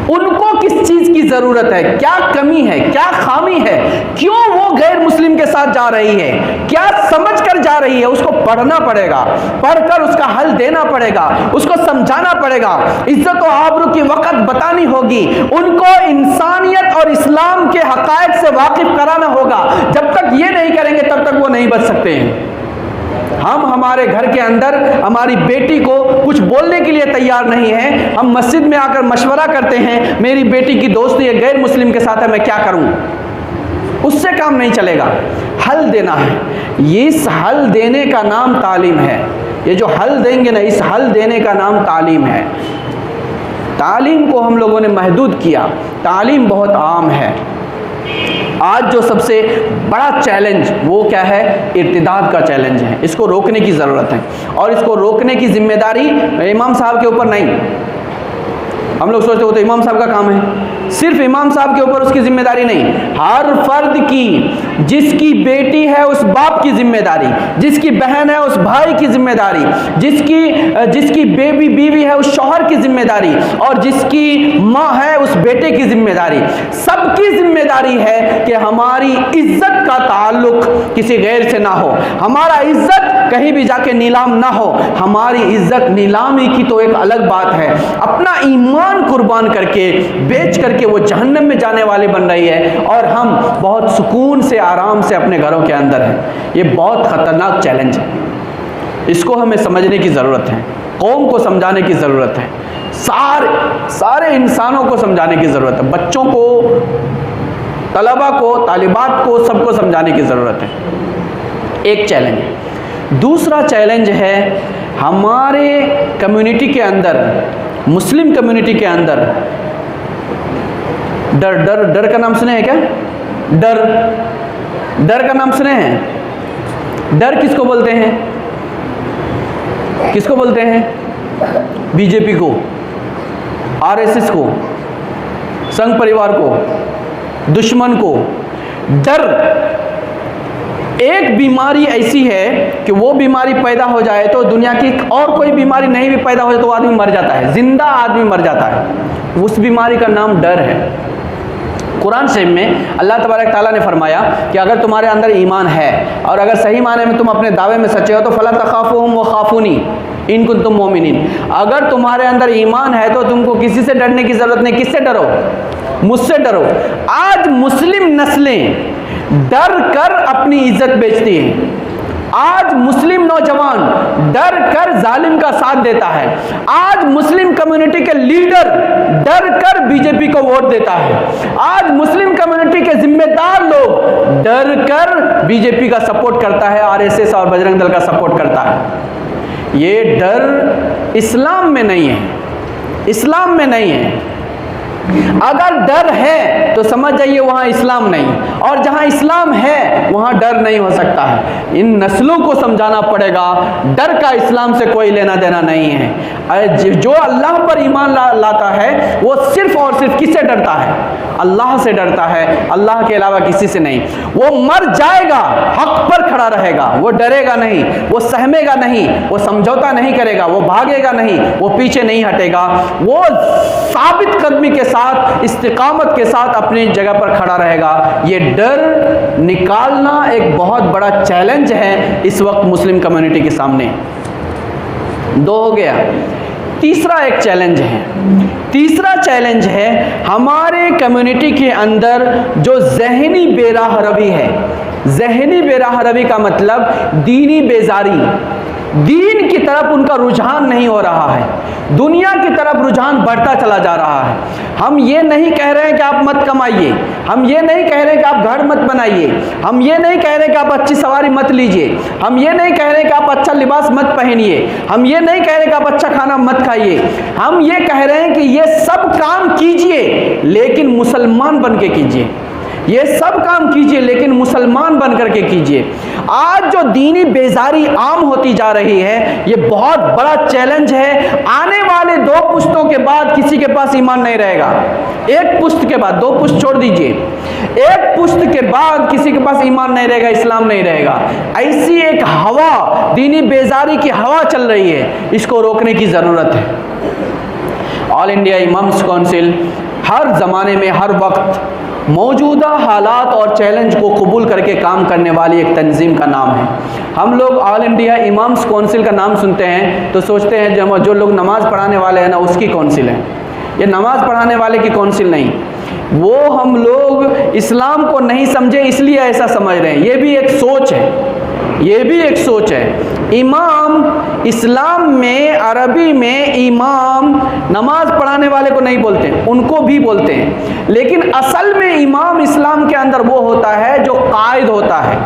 ان کو کس چیز کی ضرورت ہے، کیا کمی ہے، کیا خامی ہے، کیوں وہ غیر مسلم کے ساتھ جا رہی ہے، کیا سمجھ کر جا رہی ہے، اس کو پڑھنا پڑے گا، پڑھ کر اس کا حل دینا پڑے گا، اس کو سمجھانا پڑے گا، عزت و آبرو کی وقت بتانی ہوگی، ان کو انسانیت اور اسلام کے حقائق سے واقف کرانا ہوگا۔ جب تک یہ نہیں کریں گے تب تک وہ نہیں بچ سکتے ہیں۔ ہم ہمارے گھر کے اندر ہماری بیٹی کو کچھ بولنے کے لیے تیار نہیں ہیں، ہم مسجد میں آ کر مشورہ کرتے ہیں، میری بیٹی کی دوستی ہے غیر مسلم کے ساتھ ہے، میں کیا کروں؟ اس سے کام نہیں چلے گا، حل دینا ہے۔ اس حل دینے کا نام تعلیم ہے۔ یہ جو حل دیں گے نا، اس حل دینے کا نام تعلیم ہے۔ تعلیم کو ہم لوگوں نے محدود کیا، تعلیم بہت عام ہے۔ آج جو سب سے بڑا چیلنج وہ کیا ہے؟ ارتداد کا چیلنج ہے۔ اس کو روکنے کی ضرورت ہے، اور اس کو روکنے کی ذمہ داری امام صاحب کے اوپر نہیں۔ ہم لوگ سوچتے وہ تو امام صاحب کا کام ہے، صرف امام صاحب کے اوپر اس کی ذمہ داری نہیں، ہر فرد کی، جس کی بیٹی ہے اس باپ کی ذمہ داری، جس کی بہن ہے اس بھائی کی ذمہ داری، جس کی بیوی ہے اس شوہر کی ذمہ داری، اور جس کی ماں ہے اس بیٹے کی ذمہ داری، سب کی ذمہ داری ہے کہ ہماری عزت کا تعلق کسی غیر سے نہ ہو، ہمارا عزت کہیں بھی جا کے نیلام نہ ہو۔ ہماری عزت نیلامی کی تو ایک الگ بات ہے، اپنا ایمان قربان کر کے بیچ کر کے وہ جہنم میں جانے والے بن رہی ہے، اور ہم بہت سکون سے آرام سے اپنے گھروں کے اندر ہیں۔ یہ بہت خطرناک چیلنج ہے، اس کو ہمیں سمجھنے کی ضرورت ہے، قوم کو سمجھانے کی ضرورت ہے، سارے انسانوں کو سمجھانے کی ضرورت ہے، بچوں کو، طلبہ کو، طالبات کو، سب کو سمجھانے کی ضرورت ہے۔ ایک چیلنج۔ دوسرا چیلنج ہے ہمارے کمیونٹی کے اندر، مسلم کمیونٹی کے اندر ڈر کا نام سنے ہیں کیا؟ ڈر کا نام سنے ہیں؟ ڈر کس کو بولتے ہیں؟ کس کو بولتے ہیں؟ بی جے پی کو، آر ایس ایس کو، سنگھ پریوار کو، دشمن کو۔ ڈر ایک بیماری ایسی ہے کہ وہ بیماری پیدا ہو جائے تو دنیا کی اور کوئی بیماری نہیں بھی پیدا ہو جائے تو آدمی مر جاتا ہے، زندہ آدمی مر جاتا ہے۔ اس بیماری کا نام ڈر ہے۔ قرآن شریف میں اللہ تبارک تعالیٰ نے فرمایا کہ اگر تمہارے اندر ایمان ہے اور اگر صحیح معنی میں تم اپنے دعوے میں سچے ہو تو فَلَا تَخَافُوهُمْ وَخَافُونِي إِن كُنتُم مُؤْمِنِينَ، اگر تمہارے اندر ایمان ہے تو تم کو کسی سے ڈرنے کی ضرورت نہیں۔ کس سے ڈرو؟ مجھ سے ڈرو۔ آج مسلم نسلیں ڈر کر اپنی عزت بیچتی ہیں، آج مسلم نوجوان ڈر کر ظالم کا ساتھ دیتا ہے، آج مسلم کمیونٹی کے لیڈر ڈر کر بی جے پی کو ووٹ دیتا ہے، آج مسلم کمیونٹی کے ذمہ دار لوگ ڈر کر بی جے پی کا سپورٹ کرتا ہے، آر ایس ایس اور بجرنگ دل کا سپورٹ کرتا ہے۔ یہ ڈر اسلام میں نہیں ہے، اسلام میں نہیں ہے۔ اگر ڈر ہے تو سمجھ جائیے وہاں اسلام نہیں، اور جہاں اسلام ہے وہاں ڈر نہیں ہو سکتا ہے۔ ان نسلوں کو سمجھانا پڑے گا ڈر کا اسلام سے کوئی لینا دینا نہیں ہے۔ جو اللہ پر ایمان لاتا ہے وہ صرف اور صرف کس سے ڈرتا ہے؟ اللہ سے ڈرتا ہے، اللہ کے علاوہ کسی سے نہیں۔ وہ مر جائے گا حق پر کھڑا رہے گا، وہ ڈرے گا نہیں، وہ سہمے گا نہیں، وہ سمجھوتا نہیں کرے گا، وہ بھاگے گا نہیں، وہ پیچھے نہیں ہٹے گا، وہ ثابت قدمی کے ساتھ، استقامت کے ساتھ اپنی جگہ پر کھڑا رہے گا۔ یہ ڈر نکالنا ایک بہت بڑا چیلنج ہے اس وقت مسلم کمیونٹی کے سامنے۔ دو ہو گیا۔ تیسرا ایک چیلنج ہے، تیسرا چیلنج ہے ہمارے کمیونٹی کے اندر جو ذہنی بے راہ روی ہے۔ ذہنی بے راہ روی کا مطلب دینی بیزاری، دین کی طرف ان کا رجحان نہیں ہو رہا ہے، دنیا کی طرف رجحان بڑھتا چلا جا رہا ہے۔ ہم یہ نہیں کہہ رہے ہیں کہ آپ مت کمائیے، ہم یہ نہیں کہہ رہے ہیں کہ آپ گھر مت بنائیے، ہم یہ نہیں کہہ رہے کہ آپ اچھی سواری مت لیجئے، ہم یہ نہیں کہہ رہے کہ آپ اچھا لباس مت پہنیے، ہم یہ نہیں کہہ رہے کہ آپ اچھا کھانا مت کھائیے، ہم یہ کہہ رہے ہیں کہ یہ سب کام کیجئے لیکن مسلمان بن کے کیجئے، یہ سب کام کیجئے لیکن مسلمان بن کر کے کیجئے۔ آج جو دینی بیزاری عام ہوتی جا رہی ہے یہ بہت بڑا چیلنج ہے۔ آنے والے 2 پشتوں کے بعد کسی کے پاس ایمان نہیں رہے گا، 1 پشت کے بعد، 2 پشت چھوڑ دیجئے، 1 پشت کے بعد کسی کے پاس ایمان نہیں رہے گا، اسلام نہیں رہے گا۔ ایسی ایک ہوا، دینی بیزاری کی ہوا چل رہی ہے، اس کو روکنے کی ضرورت ہے۔ آل انڈیا امامز کونسل ہر زمانے میں ہر وقت موجودہ حالات اور چیلنج کو قبول کر کے کام کرنے والی ایک تنظیم کا نام ہے۔ ہم لوگ آل انڈیا امامز کونسل کا نام سنتے ہیں تو سوچتے ہیں جو لوگ نماز پڑھانے والے ہیں نا اس کی کونسل ہے، یہ نماز پڑھانے والے کی کونسل نہیں۔ وہ ہم لوگ اسلام کو نہیں سمجھے اس لیے ایسا سمجھ رہے ہیں، یہ بھی ایک سوچ ہے، یہ بھی ایک سوچ ہے۔ امام اسلام میں، عربی میں امام نماز پڑھانے والے کو نہیں بولتے، ان کو بھی بولتے ہیں، لیکن اصل میں امام اسلام کے اندر وہ ہوتا ہے جو قائد ہوتا ہے،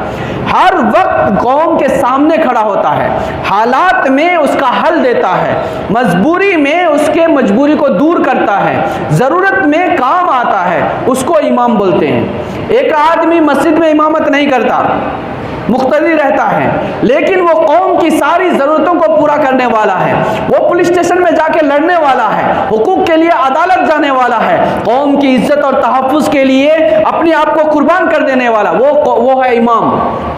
ہر وقت قوم کے سامنے کھڑا ہوتا ہے، حالات میں اس کا حل دیتا ہے، مجبوری میں اس کے مجبوری کو دور کرتا ہے، ضرورت میں کام آتا ہے، اس کو امام بولتے ہیں۔ ایک آدمی مسجد میں امامت نہیں کرتا، مقتدی رہتا ہے، لیکن وہ قوم کی ساری ضرورتوں کو پورا کرنے والا ہے، وہ پولیس اسٹیشن میں جا کے لڑنے والا ہے، حقوق کے لیے عدالت جانے والا ہے، قوم کی عزت اور تحفظ کے لیے اپنے آپ کو قربان کر دینے والا، وہ ہے امام،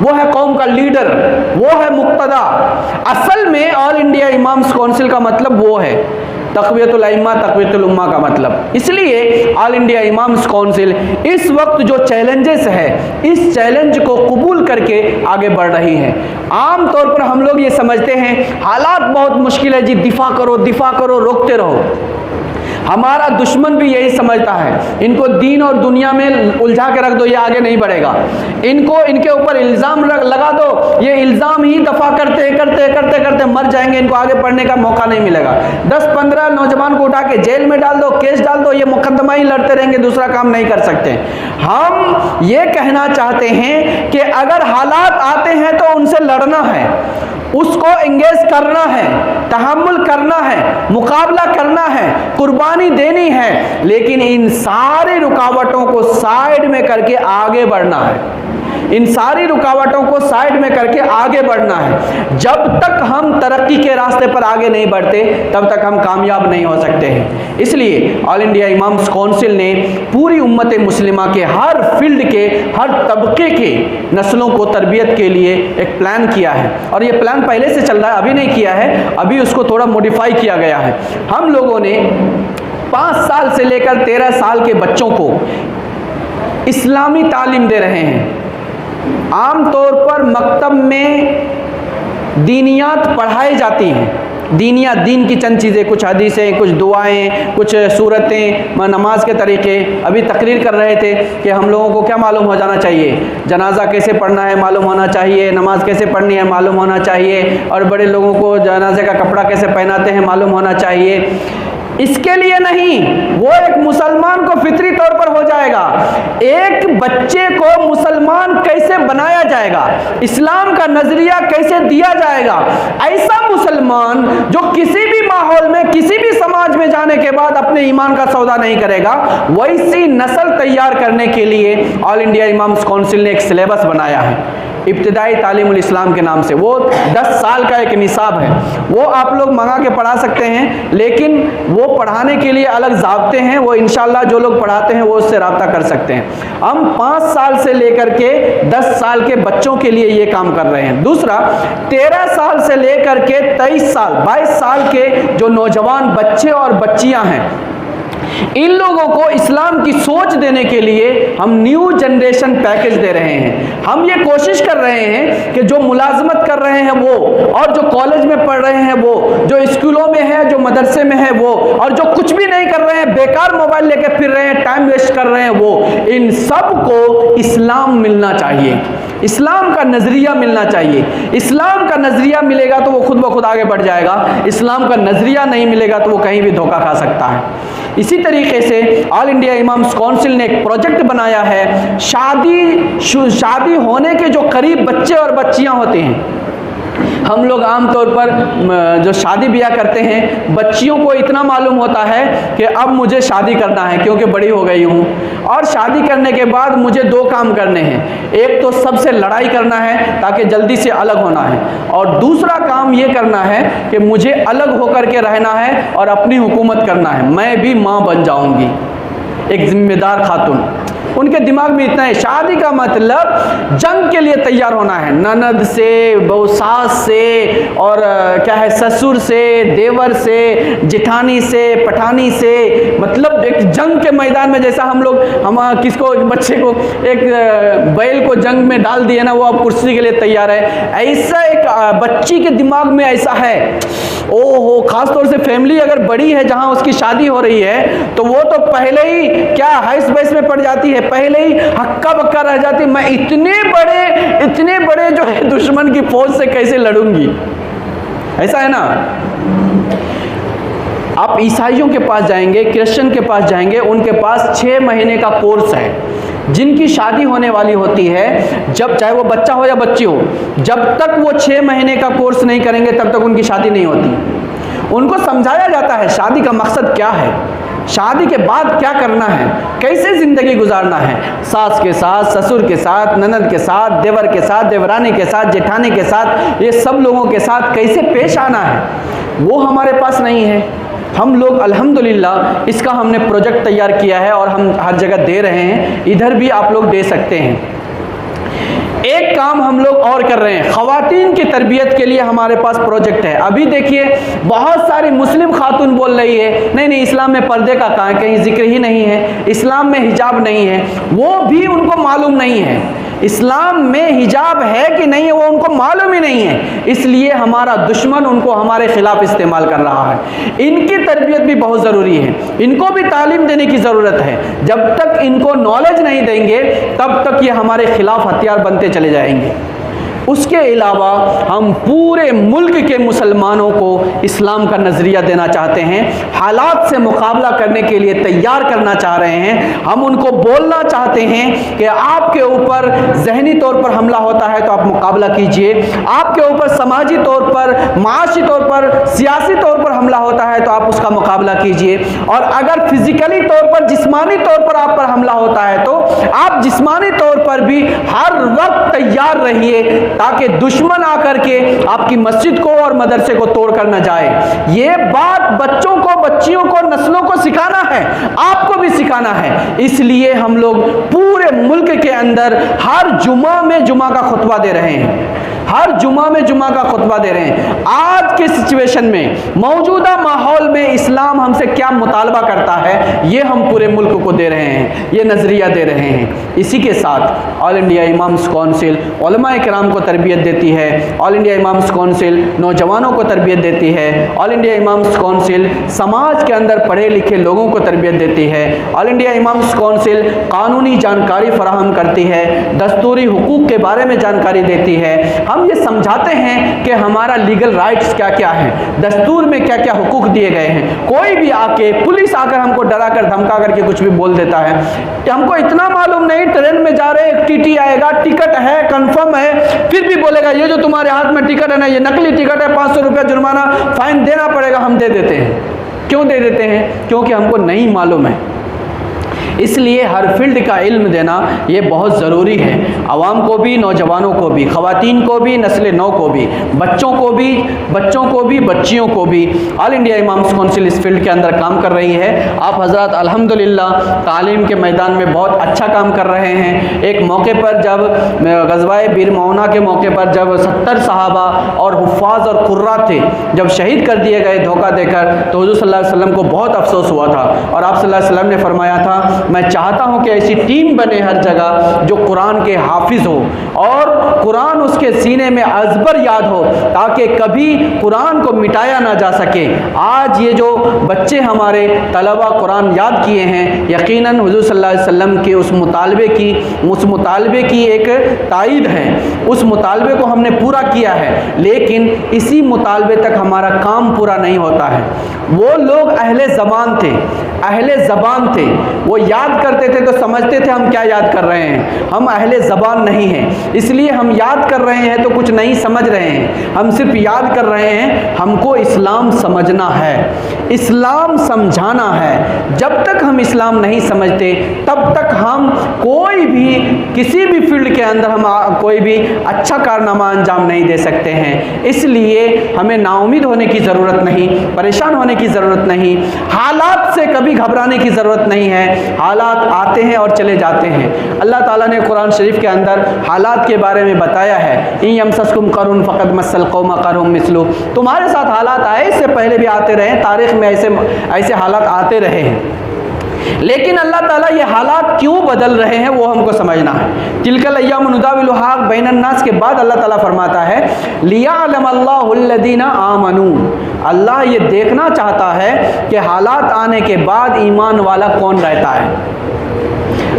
وہ ہے قوم کا لیڈر، وہ ہے مقتدا۔ اصل میں آل انڈیا امامز کونسل کا مطلب وہ ہے، تقویت الائمہ، تقویت الامہ کا مطلب۔ اس لیے آل انڈیا امامز کونسل اس وقت جو چیلنجز ہے، اس چیلنج کو قبول کر کے آگے بڑھ رہی ہے۔ عام طور پر ہم لوگ یہ سمجھتے ہیں حالات بہت مشکل ہے جی، دفاع کرو دفاع کرو، روکتے رہو۔ ہمارا دشمن بھی یہی سمجھتا ہے، ان کو دین اور دنیا میں الجھا کے رکھ دو، یہ آگے نہیں بڑھے گا، ان کے اوپر الزام لگا دو، یہ الزام ہی دفاع کرتے کرتے کرتے کرتے مر جائیں گے، ان کو آگے پڑھنے کا موقع نہیں ملے گا۔ 10-15 نوجوان کو اٹھا کے جیل میں ڈال دو، کیس ڈال دو، یہ مقدمہ ہی لڑتے رہیں گے، دوسرا کام نہیں کر سکتے۔ ہم یہ کہنا چاہتے ہیں کہ اگر حالات آتے ہیں تو ان سے لڑنا ہے، اس کو انگیج کرنا ہے، تحمل کرنا ہے، مقابلہ کرنا ہے، قربانی دینی ہے، لیکن ان ساری رکاوٹوں کو سائیڈ میں کر کے آگے بڑھنا ہے، ان ساری رکاوٹوں کو سائیڈ میں کر کے آگے بڑھنا ہے۔ جب تک ہم ترقی کے راستے پر آگے نہیں بڑھتے تب تک ہم کامیاب نہیں ہو سکتے ہیں۔ اس لیے آل انڈیا امامز کونسل نے پوری امت مسلمہ کے ہر فیلڈ کے، ہر طبقے کے نسلوں کو تربیت کے لیے ایک پلان کیا ہے، اور یہ پلان پہلے سے چل رہا ہے، ابھی نہیں کیا ہے، ابھی اس کو تھوڑا موڈیفائی کیا گیا ہے۔ ہم لوگوں نے 5 سال سے لے کر 13 سال کے بچوں کو اسلامی تعلیم دے رہے ہیں۔ عام طور پر مکتب میں دینیات پڑھائی جاتی ہیں، دین کی چند چیزیں، کچھ حدیثیں، کچھ دعائیں، کچھ صورتیں، نماز کے طریقے۔ ابھی تقریر کر رہے تھے کہ ہم لوگوں کو کیا معلوم ہو جانا چاہیے، جنازہ کیسے پڑھنا ہے معلوم ہونا چاہیے، نماز کیسے پڑھنی ہے معلوم ہونا چاہیے، اور بڑے لوگوں کو جنازے کا کپڑا کیسے پہناتے ہیں معلوم ہونا چاہیے۔ اس کے لیے نہیں، وہ ایک مسلمان کو فطری طور پر ہو جائے گا، ایک بچے کو مسلمان کیسے بنایا جائے گا، اسلام کا نظریہ کیسے دیا جائے گا، ایسا مسلمان جو کسی بھی ماحول میں، کسی بھی سماج میں جانے کے بعد اپنے ایمان کا سودا نہیں کرے گا، ویسی نسل تیار کرنے کے لیے آل انڈیا امامز کونسل نے ایک سلیبس بنایا ہے، ابتدائی تعلیم الاسلام کے نام سے۔ وہ 10 سال کا ایک نصاب ہے، وہ آپ لوگ منگا کے پڑھا سکتے ہیں، لیکن وہ پڑھانے کے لیے الگ ضابطے ہیں، وہ انشاءاللہ جو لوگ پڑھاتے ہیں وہ اس سے رابطہ کر سکتے ہیں۔ ہم 5 سال سے لے کر کے 10 سال کے بچوں کے لیے یہ کام کر رہے ہیں۔ دوسرا، 13 سال سے لے کر کے 23 سال 22 سال کے جو نوجوان بچے اور بچیاں ہیں، ان لوگوں کو اسلام کی سوچ دینے کے لیے ہم نیو جنریشن پیکج دے رہے ہیں۔ ہم یہ کوشش کر رہے ہیں کہ جو ملازمت کر رہے ہیں وہ، اور جو کالج میں پڑھ رہے ہیں وہ، جو اسکولوں میں ہے، جو مدرسے میں ہے وہ، اور جو کچھ بھی نہیں کر رہے ہیں، بیکار موبائل لے کے پھر رہے ہیں، ٹائم ویسٹ کر رہے ہیں، وہ ان سب کو اسلام ملنا چاہیے، اسلام کا نظریہ ملنا چاہیے۔ اسلام کا نظریہ ملے گا تو وہ خود بخود آگے بڑھ جائے گا، اسلام کا نظریہ نہیں ملے گا تو وہ کہیں بھی دھوکہ کھا سکتا ہے۔ اسی طریقے سے آل انڈیا امامز کونسل نے ایک پروجیکٹ بنایا ہے، شادی ہونے کے جو قریب بچے اور بچیاں ہوتے ہیں، ہم لوگ عام طور پر جو شادی بیاہ کرتے ہیں، بچیوں کو اتنا معلوم ہوتا ہے کہ اب مجھے شادی کرنا ہے کیونکہ بڑی ہو گئی ہوں، اور شادی کرنے کے بعد مجھے 2 کام کرنے ہیں، ایک تو سب سے لڑائی کرنا ہے تاکہ جلدی سے الگ ہونا ہے، اور دوسرا کام یہ کرنا ہے کہ مجھے الگ ہو کر کے رہنا ہے اور اپنی حکومت کرنا ہے، میں بھی ماں بن جاؤں گی، ایک ذمہ دار خاتون۔ ان کے دماغ میں اتنا ہے، شادی کا مطلب جنگ کے لیے تیار ہونا ہے، نند سے، بہو ساس سے، اور کیا ہے، سسر سے، دیور سے، جٹھانی سے، پٹھانی سے، مطلب ایک جنگ کے میدان میں، جیسا ہم کس کو، بچے کو ایک بیل کو جنگ میں ڈال دیے نا، وہ اب کرسی کے لیے تیار ہے، ایسا ایک بچی کے دماغ میں ایسا ہے۔ خاص طور سے فیملی اگر بڑی ہے جہاں اس کی شادی ہو رہی ہے تو وہ تو پہلے ہی کیا حیث بیس میں پڑ جاتی ہے، پہلے ہی ہکا بکا رہ جاتی، میں اتنے بڑے جو ہے دشمن کی فوج سے کیسے لڑوں گی، ایسا ہے نا۔ آپ عیسائیوں کے پاس جائیں گے، کرسچن کے پاس جائیں گے، ان کے پاس 6 مہینے کا کورس ہے، جن کی شادی ہونے والی ہوتی ہے، جب چاہے وہ بچہ ہو یا بچی ہو، جب تک وہ 6 مہینے کا کورس نہیں کریں گے تب تک ان کی شادی نہیں ہوتی۔ ان کو سمجھایا جاتا ہے شادی کا مقصد کیا ہے، شادی کے بعد کیا کرنا ہے، کیسے زندگی گزارنا ہے، ساس کے ساتھ، سسر کے ساتھ، نند کے ساتھ، دیور کے ساتھ، دیورانی کے ساتھ، جیٹھانی کے ساتھ، یہ سب لوگوں کے ساتھ کیسے پیش آنا ہے، وہ ہمارے پاس نہیں ہے۔ ہم لوگ الحمدللہ اس کا ہم نے پروجیکٹ تیار کیا ہے اور ہم ہر جگہ دے رہے ہیں، ادھر بھی آپ لوگ دے سکتے ہیں۔ ایک کام ہم لوگ اور کر رہے ہیں، خواتین کی تربیت کے لیے ہمارے پاس پروجیکٹ ہے۔ ابھی دیکھیے بہت ساری مسلم خاتون بول رہی ہے نہیں اسلام میں پردے کا کہیں ذکر ہی نہیں ہے، اسلام میں حجاب نہیں ہے، وہ بھی ان کو معلوم نہیں ہے، اسلام میں حجاب ہے کہ نہیں ہے وہ ان کو معلوم ہی نہیں ہے، اس لیے ہمارا دشمن ان کو ہمارے خلاف استعمال کر رہا ہے۔ ان کی تربیت بھی بہت ضروری ہے، ان کو بھی تعلیم دینے کی ضرورت ہے۔ جب تک ان کو نالج نہیں دیں گے تب تک یہ ہمارے خلاف ہتھیار بنتے چلے جائیں گے۔ اس کے علاوہ ہم پورے ملک کے مسلمانوں کو اسلام کا نظریہ دینا چاہتے ہیں، حالات سے مقابلہ کرنے کے لیے تیار کرنا چاہ رہے ہیں۔ ہم ان کو بولنا چاہتے ہیں کہ آپ کے اوپر ذہنی طور پر حملہ ہوتا ہے تو آپ مقابلہ کیجئے، آپ کے اوپر سماجی طور پر، معاشی طور پر، سیاسی طور پر حملہ ہوتا ہے تو آپ اس کا مقابلہ کیجئے، اور اگر فزیکلی طور پر، جسمانی طور پر آپ پر حملہ ہوتا ہے تو آپ جسمانی طور پر بھی ہر وقت تیار رہیے تاکہ دشمن آ کر کے آپ کی مسجد کو اور مدرسے کو توڑ کر نہ جائے۔ یہ بات بچوں کو، بچیوں کو، نسلوں کو سکھانا ہے، آپ کو بھی سکھانا ہے۔ اس لیے ہم لوگ پورے ملک کے اندر ہر جمعہ میں جمعہ کا خطبہ دے رہے ہیں، ہر جمعہ میں جمعہ کا خطبہ دے رہے ہیں۔ آج کے سچویشن میں، موجودہ ماحول میں اسلام ہم سے کیا مطالبہ کرتا ہے یہ ہم پورے ملک کو دے رہے ہیں، یہ نظریہ دے رہے ہیں۔ اسی کے ساتھ آل انڈیا امامس کونسل علماء کرام کو تربیت دیتی ہے، آل انڈیا امامس کونسل نوجوانوں کو تربیت دیتی ہے، آل انڈیا امامس کونسل سماج کے اندر پڑھے لکھے لوگوں کو تربیت دیتی ہے، آل انڈیا امامس کونسل قانونی جانکاری فراہم کرتی ہے، دستوری حقوق کے بارے میں جانکاری دیتی ہے۔ ہم یہ سمجھاتے ہیں کہ ہمارا لیگل رائٹس کیا کیا ہیں، دستور میں کیا کیا حقوق دیے گئے ہیں۔ کوئی بھی آ کے، پولیس آ کر ہم کو ڈرا کر دھمکا کر کے کچھ بھی بول دیتا ہے کہ ہم کو اتنا معلوم نہیں، ٹرین میں جا رہے ایک ٹی ٹی آئے گا، ٹکٹ ہے، کنفرم ہے، پھر بھی بولے گا یہ جو تمہارے ہاتھ میں ٹکٹ ہے نا یہ نقلی ٹکٹ ہے، 500 روپیہ جرمانہ فائن دینا پڑے گا، ہم دے دیتے ہیں۔ کیوں دے دیتے ہیں؟ کیونکہ ہم کو نہیں معلوم ہے۔ اس لیے ہر فیلڈ کا علم دینا یہ بہت ضروری ہے، عوام کو بھی، نوجوانوں کو بھی، خواتین کو بھی، نسل نو کو بھی، بچوں کو بھی، بچیوں کو بھی۔ آل انڈیا امامس کونسل اس فیلڈ کے اندر کام کر رہی ہے۔ آپ حضرات الحمدللہ تعلیم کے میدان میں بہت اچھا کام کر رہے ہیں۔ ایک موقع پر جب غزوہ بیر معونہ کے موقع پر جب 70 صحابہ اور حفاظ اور قراء تھے جب شہید کر دیے گئے دھوکہ دے کر، تو حضور صلی اللہ علیہ وسلم کو بہت افسوس ہوا تھا، اور آپ صلی اللہ علیہ وسلم نے فرمایا تھا میں چاہتا ہوں کہ ایسی ٹیم بنے ہر جگہ جو قرآن کے حافظ ہو اور قرآن اس کے سینے میں ازبر یاد ہو تاکہ کبھی قرآن کو مٹایا نہ جا سکے۔ آج یہ جو بچے ہمارے طلبہ قرآن یاد کیے ہیں، یقیناً حضور صلی اللہ علیہ وسلم کے اس مطالبے کی ایک تائید ہے، اس مطالبے کو ہم نے پورا کیا ہے، لیکن اسی مطالبے تک ہمارا کام پورا نہیں ہوتا ہے۔ وہ لوگ اہل زبان تھے، وہ یاد کرتے تھے تو سمجھتے تھے ہم کیا یاد کر رہے ہیں، ہم اہل زبان نہیں ہیں، اس لیے ہم یاد کر رہے ہیں تو کچھ نہیں سمجھ رہے ہیں، ہم صرف یاد کر رہے ہیں۔ ہم کو اسلام سمجھنا ہے، اسلام سمجھانا ہے۔ جب تک ہم اسلام نہیں سمجھتے تب تک ہم کوئی بھی کسی بھی فیلڈ کے اندر ہم کوئی بھی اچھا کارنامہ انجام نہیں دے سکتے ہیں۔ اس لیے ہمیں نا امید ہونے کی ضرورت نہیں، پریشان ہونے کی ضرورت نہیں، حالات سے کبھی گھبرانے کی ضرورت نہیں ہے۔ حالات آتے ہیں اور چلے جاتے ہیں۔ اللہ تعالیٰ نے قرآن شریف کے اندر حالات کے بارے میں بتایا ہے، ان یمسسکم قرح فقد مس القوم قرح مثلہ، تمہارے ساتھ حالات آئے، اس سے پہلے بھی آتے رہے، تاریخ میں ایسے حالات آتے رہے ہیں، لیکن اللہ تعالیٰ یہ حالات کیوں بدل رہے ہیں وہ ہم کو سمجھنا ہے۔ تلک الایام نداولھا بین الناس کے بعد اللہ تعالیٰ فرماتا ہے لیعلم اللہ الذین آمنوا، اللہ یہ دیکھنا چاہتا ہے کہ حالات آنے کے بعد ایمان والا کون رہتا ہے۔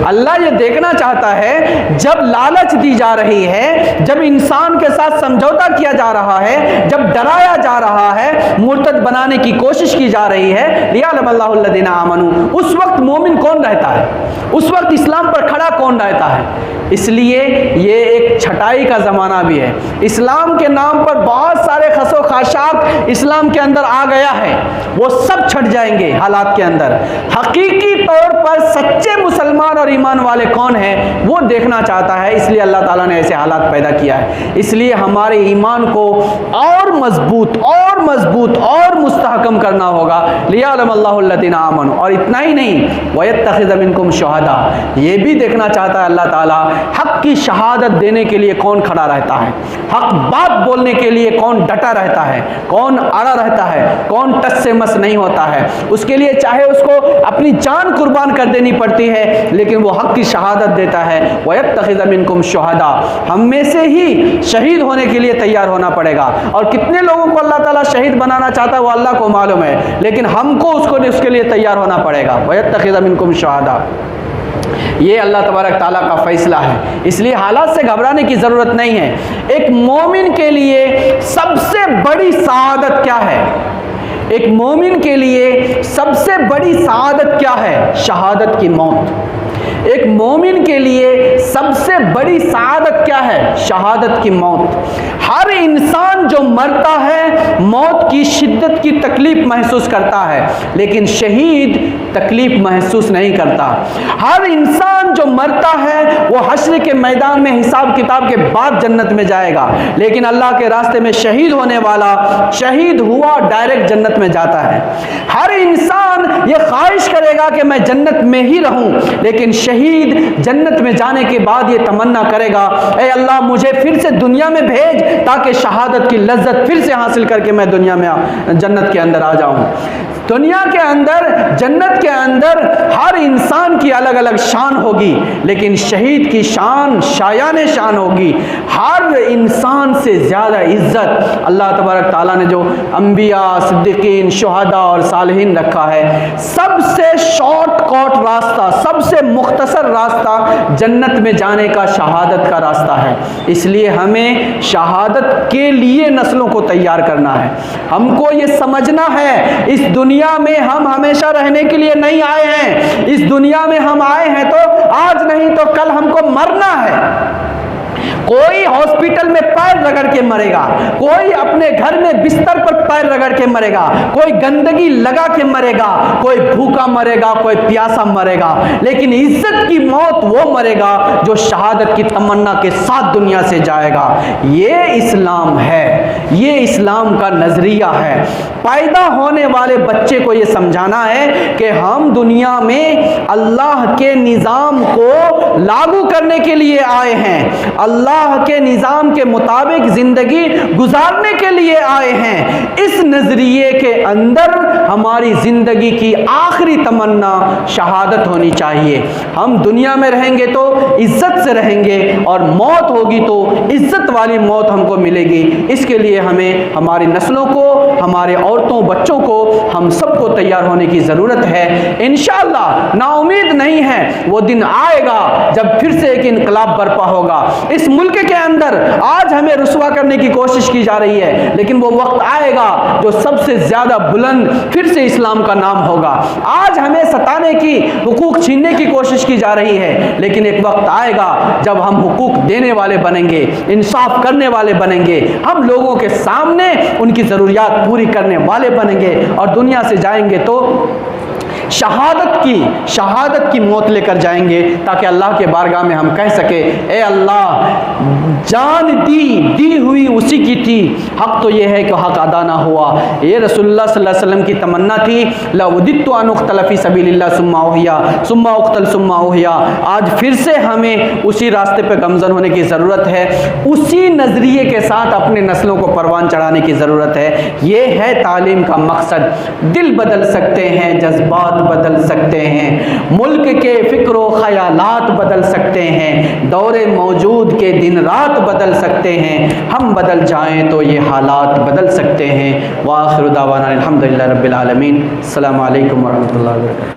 اللہ یہ دیکھنا چاہتا ہے جب لالچ دی جا رہی ہے، جب انسان کے ساتھ سمجھوتا کیا جا رہا ہے، جب ڈرایا جا رہا ہے، مرتد بنانے کی کوشش کی جا رہی ہے، لیعلم اللہ الذین آمنوا، اس وقت مومن کون رہتا ہے؟ اس وقت اسلام پر کھڑا کون رہتا ہے؟ اس لیے یہ ایک چھٹائی کا زمانہ بھی ہے۔ اسلام کے نام پر بہت سارے خس و خاشاک اسلام کے اندر آ گیا ہے، وہ سب چھٹ جائیں گے حالات کے اندر۔ حقیقی طور پر سچے مسلمان اور ایمان والے کون ہیں وہ دیکھنا چاہتا ہے، اس لیے اللہ تعالیٰ نے ایسے حالات پیدا کیا ہے۔ اس لیے ہمارے ایمان کو اور مضبوط اور مستحکم کرنا ہوگا، لیعلم اللہ الذین آمنوا۔ اور اتنا ہی نہیں، وَيَتَّخِذَ مِنْكُمْ شُهَدَاءَ، یہ بھی دیکھنا چاہتا ہے اللہ تعالیٰ حق کی شہادت دینے کے لیے کون کھڑا رہتا ہے، حق بات بولنے کے لیے کون ڈٹا رہتا ہے، کون اڑا رہتا ہے، کون ٹس سے مس نہیں ہوتا ہے۔ اس کے لیے چاہے اس کو اپنی جان قربان کر دینی پڑتی ہے لیکن وہ حق کی شہادت دیتا ہے۔ وَيَتَّخِذَ مِنْكُمْ شُهَدَاءَ، ہم میں سے ہی شہید ہونے کے لیے تیار ہونا پڑے گا۔ اور کتنے لوگوں کو اللہ تعالیٰ شہید بنانا چاہتا ہے وہ اللہ کو معلوم ہے، لیکن ہم کو اس کے لیے تیار ہونا پڑے گا۔ وَيَتَّخِذَ مِنْكُمْ شُهَدَاءَ، یہ اللہ تبارک تعالیٰ کا فیصلہ ہے، اس لیے حالات سے گھبرانے کی ضرورت نہیں ہے۔ ایک مومن کے لیے سب سے بڑی سعادت کیا ہے؟ ایک مومن کے لیے سب سے بڑی سعادت کیا ہے؟ شہادت کی موت۔ ایک مومن کے لیے سب سے بڑی سعادت کیا ہے؟ شہادت کی موت۔ ہر انسان جو مرتا ہے موت کی شدت کی تکلیف محسوس کرتا ہے، لیکن شہید تکلیف محسوس نہیں کرتا۔ ہر انسان جو مرتا ہے وہ حشر کے میدان میں حساب کتاب کے بعد جنت میں جائے گا، لیکن اللہ کے راستے میں شہید ہونے والا شہید ہوا ڈائریکٹ جنت میں جاتا ہے۔ ہر انسان یہ خواہش کرے گا کہ میں جنت میں ہی رہوں، لیکن شہید جنت میں جانے کے بعد یہ تمنا کرے گا، اے اللہ مجھے پھر سے دنیا میں بھیج تاکہ شہادت کی لذت پھر سے حاصل کر کے میں دنیا میں جنت کے اندر آ جاؤں۔ دنیا کے اندر جنت کے اندر ہر انسان کی الگ الگ شان ہوگی، لیکن شہید کی شان شایان شان ہوگی۔ ہر انسان سے زیادہ عزت اللہ تبارک تعالیٰ نے جو انبیاء، صدیقین، شہداء اور صالحین رکھا ہے، سب سے شارٹ کٹ راستہ، سب سے مختصر راستہ جنت میں جانے کا شہادت کا راستہ ہے۔ اس لیے ہمیں شہادت کے لیے نسلوں کو تیار کرنا ہے۔ ہم کو یہ سمجھنا ہے اس دنیا میں ہم ہمیشہ رہنے کے لیے نہیں آئے ہیں، اس دنیا میں ہم آئے ہیں تو آج نہیں تو کل ہم کو مرنا ہے۔ کوئی ہاسپٹل میں پیر رگڑ کے مرے گا، کوئی اپنے گھر میں بستر پر پیر رگڑ کے مرے گا، کوئی گندگی لگا کے مرے گا، کوئی بھوکا مرے گا، کوئی پیاسا مرے گا، لیکن عزت کی موت وہ مرے گا جو شہادت کی تمنا کے ساتھ دنیا سے جائے گا۔ یہ اسلام ہے، یہ اسلام کا نظریہ ہے۔ پیدا ہونے والے بچے کو یہ سمجھانا ہے کہ ہم دنیا میں اللہ کے نظام کو لاگو کرنے کے لیے آئے ہیں، اللہ کے نظام کے مطابق زندگی گزارنے کے لیے آئے ہیں۔ اس نظریے کے اندر ہماری زندگی کی آخری تمنا شہادت ہونی چاہیے۔ ہم دنیا میں رہیں گے تو عزت سے رہیں گے، اور موت ہوگی تو عزت والی موت ہم کو ملے گی۔ اس کے لیے ہمیں ہماری نسلوں کو، ہمارے عورتوں بچوں کو، ہم سب کو تیار ہونے کی ضرورت ہے۔ انشاءاللہ نا امید نہیں ہے، وہ دن آئے گا جب پھر سے ایک انقلاب برپا ہوگا۔ اس ملک کے اندر آج ہمیں رسوا کرنے کی کوشش کی جا رہی ہے، لیکن وہ وقت آئے گا جو سب سے زیادہ بلند پھر سے اسلام کا نام ہوگا۔ آج ہمیں ستانے کی، حقوق چھیننے کی کوشش کی جا رہی ہے، لیکن ایک وقت آئے گا جب ہم حقوق دینے والے بنیں گے، انصاف کرنے والے بنیں گے، ہم لوگوں کے سامنے ان کی ضروریات پوری کرنے والے بنیں گے، اور دنیا سے جائیں گے تو شہادت کی موت لے کر جائیں گے، تاکہ اللہ کے بارگاہ میں ہم کہہ سکے، اے اللہ جان دی ہوئی اسی کی تھی، حق تو یہ ہے کہ حق ادا نہ ہوا۔ یہ رسول اللہ صلی اللہ علیہ وسلم کی تمنا تھی، لَوَدِدْتُ أَنْ أُقْتَلَ فِي سَبِيلِ اللَّهِ ثُمَّ أُحْيَا ثُمَّ أُقْتَلْ ثُمَّ أُحْيَا۔ آج پھر سے ہمیں اسی راستے پہ گامزن ہونے کی ضرورت ہے، اسی نظریے کے ساتھ اپنے نسلوں کو پروان چڑھانے کی ضرورت ہے۔ یہ ہے تعلیم کا مقصد۔ دل بدل سکتے ہیں، جذبات بدل سکتے ہیں، ملک کے فکر و خیالات بدل سکتے ہیں، دور موجود کے دن رات بدل سکتے ہیں، ہم بدل جائیں تو یہ حالات بدل سکتے ہیں۔ وآخر دعوانا الحمدللہ رب العالمین۔ السلام علیکم ورحمۃ اللہ وبرکاتہ۔